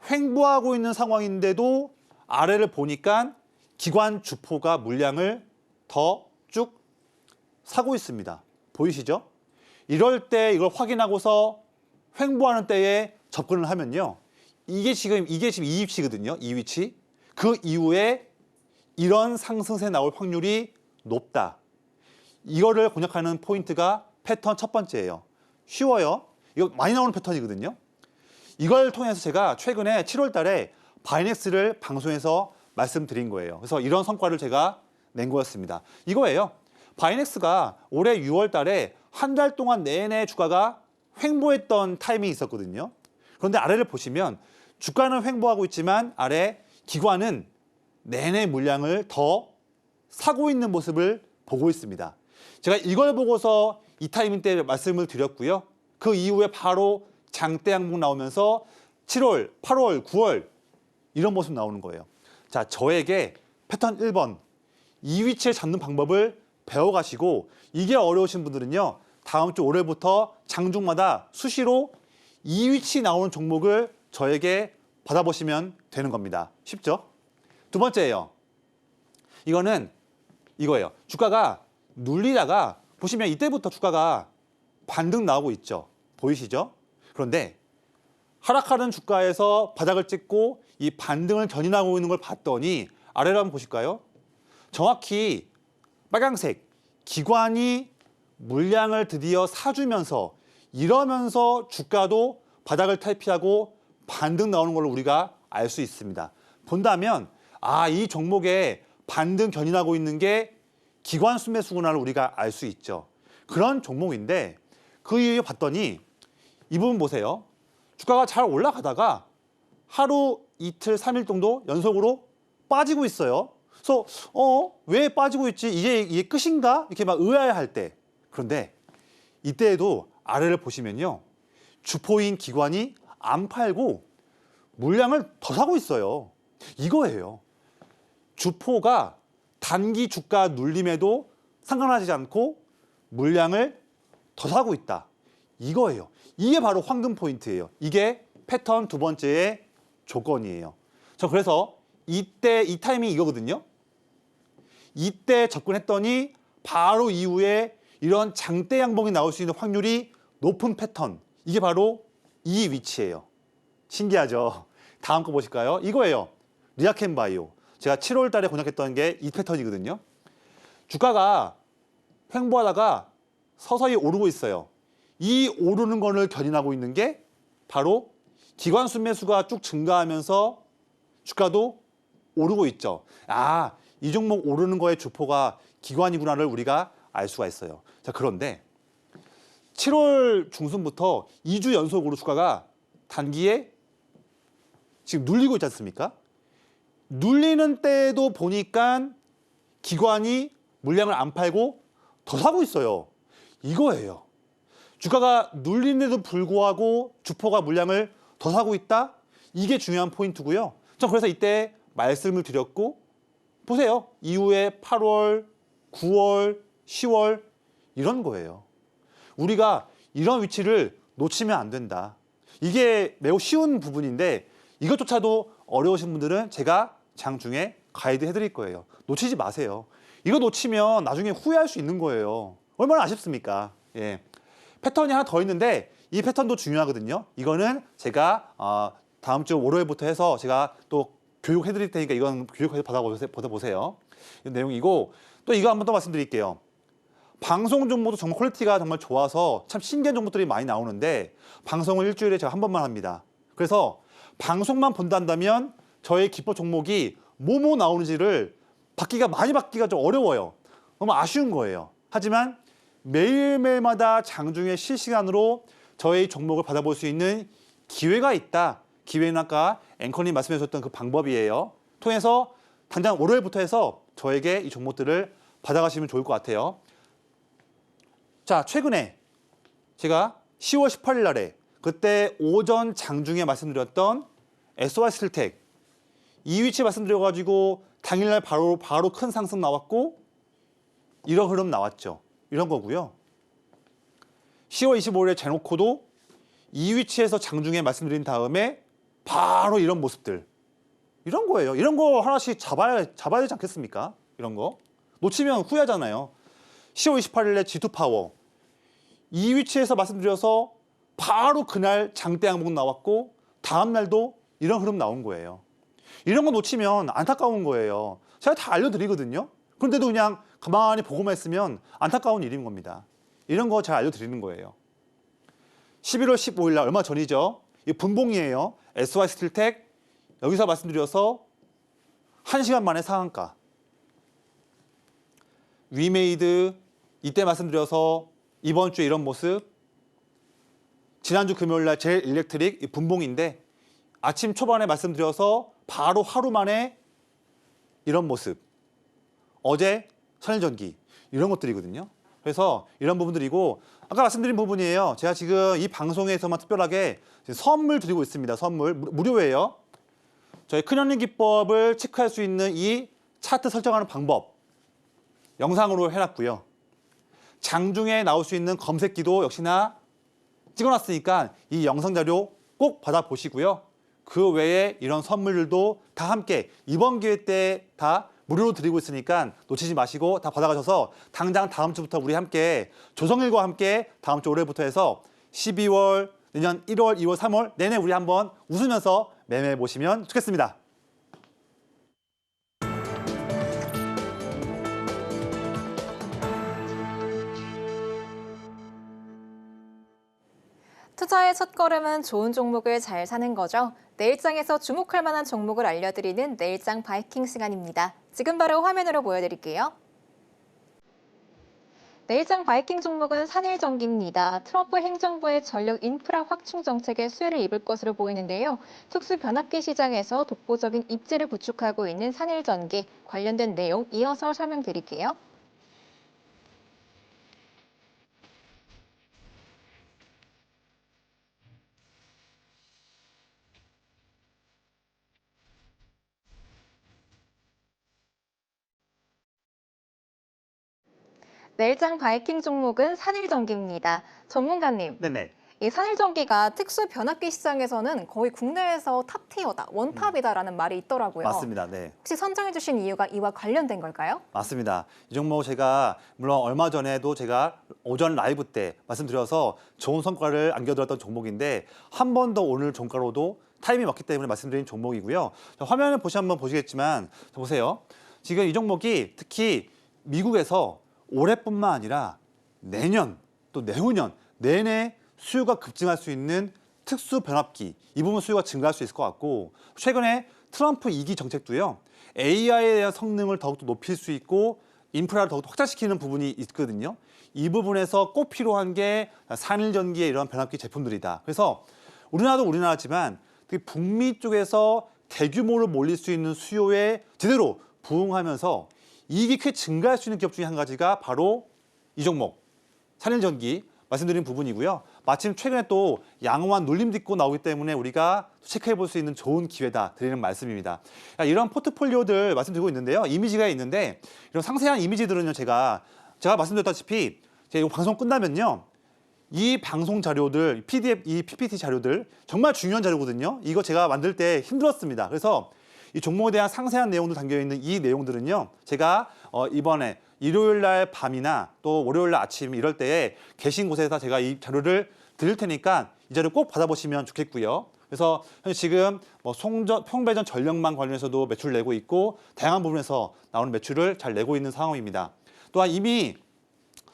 C: 횡보하고 있는 상황인데도 아래를 보니까 기관 주포가 물량을 더 쭉 사고 있습니다. 보이시죠? 이럴 때 이걸 확인하고서 횡보하는 때에 접근을 하면요. 이게 지금 2위치거든요. 2위치. 그 이후에 이런 상승세 나올 확률이 높다. 이거를 공략하는 포인트가 패턴 첫 번째예요. 쉬워요. 이거 많이 나오는 패턴이거든요. 이걸 통해서 제가 최근에 7월 달에 바이넥스를 방송에서 말씀드린 거예요. 그래서 이런 성과를 제가 낸 거였습니다. 이거예요. 바이넥스가 올해 6월 달에 한 달 동안 내내 주가가 횡보했던 타이밍이 있었거든요. 그런데 아래를 보시면 주가는 횡보하고 있지만 아래 기관은 내내 물량을 더 사고 있는 모습을 보고 있습니다. 제가 이걸 보고서 이 타이밍 때 말씀을 드렸고요. 그 이후에 바로 장대 항목 나오면서 7월, 8월, 9월 이런 모습 나오는 거예요. 자, 저에게 패턴 1번 이 위치에 잡는 방법을 배워가시고 이게 어려우신 분들은요. 다음 주 올해부터 장중마다 수시로 이 위치 나오는 종목을 저에게 받아보시면 되는 겁니다. 쉽죠? 2번째예요. 이거는 이거예요. 주가가 눌리다가 보시면 이때부터 주가가 반등 나오고 있죠. 보이시죠? 그런데 하락하는 주가에서 바닥을 찍고 이 반등을 견인하고 있는 걸 봤더니 아래로 한번 보실까요? 정확히 빨간색 기관이 물량을 드디어 사주면서 이러면서 주가도 바닥을 탈피하고 반등 나오는 걸로 우리가 알 수 있습니다. 본다면 이 종목에 반등 견인하고 있는 게 기관 순매수구나를 우리가 알 수 있죠. 그런 종목인데 그 이후에 봤더니 이 부분 보세요. 주가가 잘 올라가다가 하루, 이틀, 3일 정도 연속으로 빠지고 있어요. 그래서 왜 빠지고 있지? 이게 끝인가? 이렇게 막 의아해할 때. 그런데 이때에도 아래를 보시면요. 주포인 기관이 안 팔고 물량을 더 사고 있어요. 이거예요. 주포가 단기 주가 눌림에도 상관하지 않고 물량을 더 사고 있다. 이거예요. 이게 바로 황금 포인트예요. 이게 패턴 두 번째의 조건이에요. 저 그래서 이때 이 타이밍이 이거거든요. 이때 접근했더니 바로 이후에 이런 장대 양봉이 나올 수 있는 확률이 높은 패턴. 이게 바로 이 위치예요. 신기하죠? 다음 거 보실까요? 이거예요. 리아켄바이오. 제가 7월 달에 공략했던 게 이 패턴이거든요. 주가가 횡보하다가 서서히 오르고 있어요. 이 오르는 거를 견인하고 있는 게 바로 기관 순매수가 쭉 증가하면서 주가도 오르고 있죠. 이 종목 오르는 거의 주포가 기관이구나를 우리가 알 수가 있어요. 자, 그런데 7월 중순부터 2주 연속으로 주가가 단기에 지금 눌리고 있지 않습니까? 눌리는 때도 보니까 기관이 물량을 안 팔고 더 사고 있어요. 이거예요. 주가가 눌리는데도 불구하고 주포가 물량을 더 사고 있다? 이게 중요한 포인트고요. 전 그래서 이때 말씀을 드렸고 보세요. 이후에 8월, 9월, 10월 이런 거예요. 우리가 이런 위치를 놓치면 안 된다. 이게 매우 쉬운 부분인데 이것조차도 어려우신 분들은 제가 장중에 가이드 해드릴 거예요. 놓치지 마세요. 이거 놓치면 나중에 후회할 수 있는 거예요. 얼마나 아쉽습니까? 예. 패턴이 하나 더 있는데 이 패턴도 중요하거든요. 이거는 제가 다음 주 월요일부터 해서 제가 또 교육해드릴 테니까 이건 교육해서 받아보세요. 이 내용이고 또 이거 한 번 더 말씀드릴게요. 방송 정보도 정말 퀄리티가 정말 좋아서 참 신기한 정보들이 많이 나오는데 방송을 일주일에 제가 한 번만 합니다. 그래서 방송만 본다면 저의 기법 종목이 뭐뭐 나오는지를 많이 받기가 좀 어려워요. 너무 아쉬운 거예요. 하지만 매일매일마다 장중에 실시간으로 저의 종목을 받아볼 수 있는 기회가 있다. 기회는 아까 앵커님 말씀해 주셨던 그 방법이에요. 통해서 당장 월요일부터 해서 저에게 이 종목들을 받아가시면 좋을 것 같아요. 자, 최근에 제가 10월 18일 날에 그때 오전 장중에 말씀드렸던 SY스틸텍 이 위치 말씀드려가지고 당일날 바로 큰 상승 나왔고 이런 흐름 나왔죠. 이런 거고요. 10월 25일에 제노코도 이 위치에서 장중에 말씀드린 다음에 바로 이런 모습들. 이런 거예요. 이런 거 하나씩 잡아야 되지 않겠습니까? 이런 거. 놓치면 후회하잖아요. 10월 28일에 G2파워. 이 위치에서 말씀드려서 바로 그날 장대 양봉 나왔고 다음 날도 이런 흐름 나온 거예요. 이런 거 놓치면 안타까운 거예요. 제가 다 알려드리거든요. 그런데도 그냥 가만히 보고만 있으면 안타까운 일인 겁니다. 이런 거 잘 알려드리는 거예요. 11월 15일 날 얼마 전이죠. 이 분봉이에요. SY스틸텍 여기서 말씀드려서 1시간 만에 상한가. 위메이드 이때 말씀드려서 이번 주에 이런 모습. 지난주 금요일 날 제일일렉트릭 이 분봉인데 아침 초반에 말씀드려서 바로 하루 만에 이런 모습. 어제 선일전기 이런 것들이거든요. 그래서 이런 부분들이고 아까 말씀드린 부분이에요. 제가 지금 이 방송에서만 특별하게 선물 드리고 있습니다. 선물 무료예요. 저희 큰현리 기법을 체크할 수 있는 이 차트 설정하는 방법 영상으로 해놨고요. 장중에 나올 수 있는 검색기도 역시나 찍어놨으니까 이 영상 자료 꼭 받아보시고요. 그 외에 이런 선물들도 다 함께 이번 기회 때 다 무료로 드리고 있으니까 놓치지 마시고 다 받아가셔서 당장 다음 주부터 우리 함께 조성일과 함께 다음 주 올해부터 해서 12월, 내년 1월, 2월, 3월 내내 우리 한번 웃으면서 매매해 보시면 좋겠습니다.
B: 투자의 첫걸음은 좋은 종목을 잘 사는 거죠. 내일장에서 주목할 만한 종목을 알려드리는 내일장 바이킹 시간입니다. 지금 바로 화면으로 보여드릴게요. 내일장 바이킹 종목은 산일전기입니다. 트럼프 행정부의 전력 인프라 확충 정책에 수혜를 입을 것으로 보이는데요. 특수 변압기 시장에서 독보적인 입지를 구축하고 있는 산일전기 관련된 내용 이어서 설명드릴게요. 내일장 바이킹 종목은 산일전기입니다. 전문가님,
C: 네네.
B: 이 산일전기가 특수 변압기 시장에서는 거의 국내에서 탑티어다, 원탑이다라는 말이 있더라고요.
C: 맞습니다. 네.
B: 혹시 선정해 주신 이유가 이와 관련된 걸까요?
C: 맞습니다. 이 종목 제가 물론 얼마 전에도 제가 오전 라이브 때 말씀드려서 좋은 성과를 안겨드렸던 종목인데 한 번 더 오늘 종가로도 타이밍이 맞기 때문에 말씀드린 종목이고요. 화면을 한번 보시겠지만 보세요. 지금 이 종목이 특히 미국에서 올해뿐만 아니라 내년 또 내후년 내내 수요가 급증할 수 있는 특수 변압기 이 부분 수요가 증가할 수 있을 것 같고 최근에 트럼프 2기 정책도요. AI에 대한 성능을 더욱더 높일 수 있고 인프라를 더욱더 확장시키는 부분이 있거든요. 이 부분에서 꼭 필요한 게 산일전기의 이런 변압기 제품들이다. 그래서 우리나라도 우리나라지만 특히 북미 쪽에서 대규모로 몰릴 수 있는 수요에 제대로 부응하면서 이익이 크게 증가할 수 있는 기업 중에 한 가지가 바로 이 종목, 산일전기 말씀드린 부분이고요. 마침 최근에 또 양호한 눌림 딛고 나오기 때문에 우리가 체크해 볼 수 있는 좋은 기회다 드리는 말씀입니다. 이런 포트폴리오들 말씀드리고 있는데요. 이미지가 있는데 이런 상세한 이미지들은요. 제가 말씀드렸다시피 제가 이 방송 끝나면요. 이 방송 자료들, PDF, 이 PPT 자료들 정말 중요한 자료거든요. 이거 제가 만들 때 힘들었습니다. 그래서 이 종목에 대한 상세한 내용도 담겨있는 이 내용들은요. 제가 이번에 일요일 날 밤이나 또 월요일 날 아침 이럴 때에 계신 곳에서 제가 이 자료를 드릴 테니까 이 자료 꼭 받아보시면 좋겠고요. 그래서 지금 송배전 전력망 관련해서도 매출 내고 있고 다양한 부분에서 나오는 매출을 잘 내고 있는 상황입니다. 또한 이미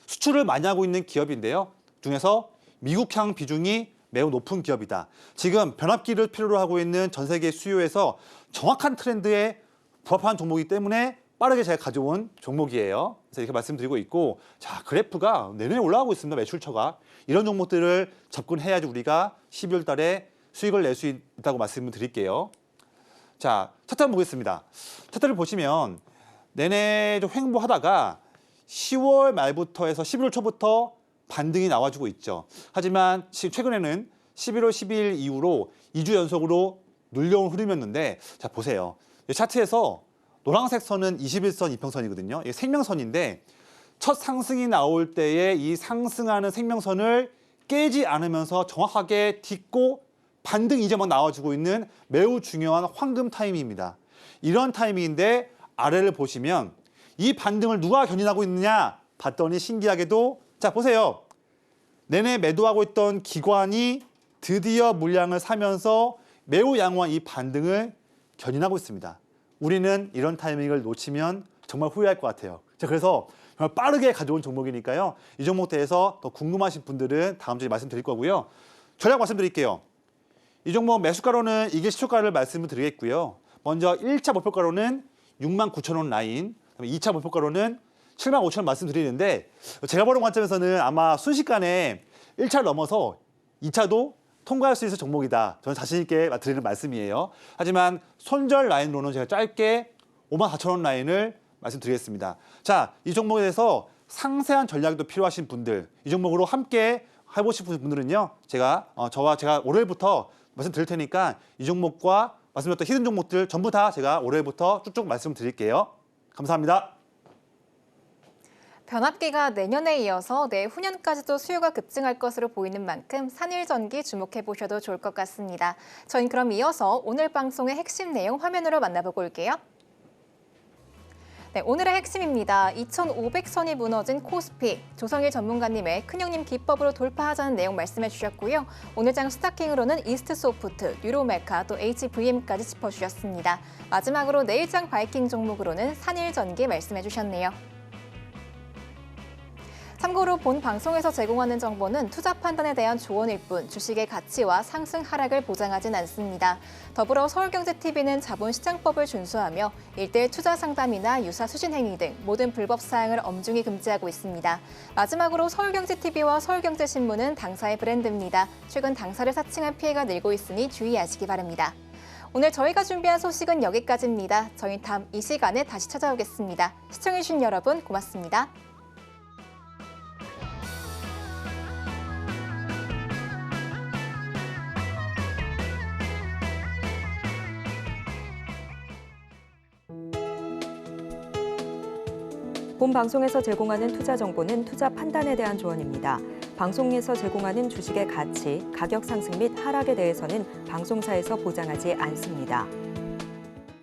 C: 수출을 많이 하고 있는 기업인데요. 중에서 미국향 비중이 매우 높은 기업이다. 지금 변압기를 필요로 하고 있는 전 세계 수요에서 정확한 트렌드에 부합한 종목이기 때문에 빠르게 제가 가져온 종목이에요. 그래서 이렇게 말씀드리고 있고 자 그래프가 내내 올라가고 있습니다. 매출처가. 이런 종목들을 접근해야지 우리가 12월 달에 수익을 낼 수 있다고 말씀을 드릴게요. 자 차트 한번 보겠습니다. 차트를 보시면 내내 좀 횡보하다가 10월 말부터 해서 11월 초부터 반등이 나와주고 있죠. 하지만 최근에는 11월 12일 이후로 2주 연속으로 눌려온 흐름이었는데 자 보세요. 이 차트에서 노란색 선은 21선 이평선이거든요. 이게 생명선인데 첫 상승이 나올 때에 이 상승하는 생명선을 깨지 않으면서 정확하게 딛고 반등 이제 막 나와주고 있는 매우 중요한 황금 타이밍입니다. 이런 타이밍인데 아래를 보시면 이 반등을 누가 견인하고 있느냐 봤더니 신기하게도 자 보세요. 내내 매도하고 있던 기관이 드디어 물량을 사면서 매우 양호한 이 반등을 견인하고 있습니다. 우리는 이런 타이밍을 놓치면 정말 후회할 것 같아요. 그래서 정말 빠르게 가져온 종목이니까요. 이 종목에 대해서 더 궁금하신 분들은 다음 주에 말씀드릴 거고요. 전략 말씀드릴게요. 이 종목 매수가로는 이길 시초가를 말씀을 드리겠고요. 먼저 1차 목표가로는 69,000원 라인, 2차 목표가로는 75,000원 말씀드리는데 제가 보는 관점에서는 아마 순식간에 1차를 넘어서 2차도 통과할 수 있을 종목이다. 저는 자신 있게 드리는 말씀이에요. 하지만 손절 라인으로는 제가 짧게 54,000원 라인을 말씀드리겠습니다. 자, 이 종목에 대해서 상세한 전략도 필요하신 분들, 이 종목으로 함께 해보실 분들은요. 제가 월요일부터 말씀드릴 테니까 이 종목과 말씀드렸던 히든 종목들 전부 다 제가 월요일부터 쭉쭉 말씀드릴게요. 감사합니다.
B: 변압기가 내년에 이어서 내후년까지도 수요가 급증할 것으로 보이는 만큼 산일전기 주목해 보셔도 좋을 것 같습니다. 저희는 그럼 이어서 오늘 방송의 핵심 내용 화면으로 만나보고 올게요. 네, 오늘의 핵심입니다. 2,500선이 무너진 코스피, 조성일 전문가님의 큰형님 기법으로 돌파하자는 내용 말씀해 주셨고요. 오늘 장 스타킹으로는 이스트소프트, 뉴로메카, 또 HVM까지 짚어주셨습니다. 마지막으로 내일장 바이킹 종목으로는 산일전기 말씀해 주셨네요. 참고로 본 방송에서 제공하는 정보는 투자 판단에 대한 조언일 뿐 주식의 가치와 상승 하락을 보장하진 않습니다. 더불어 서울경제TV는 자본시장법을 준수하며 1:1 투자 상담이나 유사 수신 행위 등 모든 불법 사항을 엄중히 금지하고 있습니다. 마지막으로 서울경제TV와 서울경제신문은 당사의 브랜드입니다. 최근 당사를 사칭한 피해가 늘고 있으니 주의하시기 바랍니다. 오늘 저희가 준비한 소식은 여기까지입니다. 저희 다음 이 시간에 다시 찾아오겠습니다. 시청해주신 여러분 고맙습니다.
A: 본 방송에서 제공하는 투자 정보는 투자 판단에 대한 조언입니다. 방송에서 제공하는 주식의 가치, 가격 상승 및 하락에 대해서는 방송사에서 보장하지 않습니다.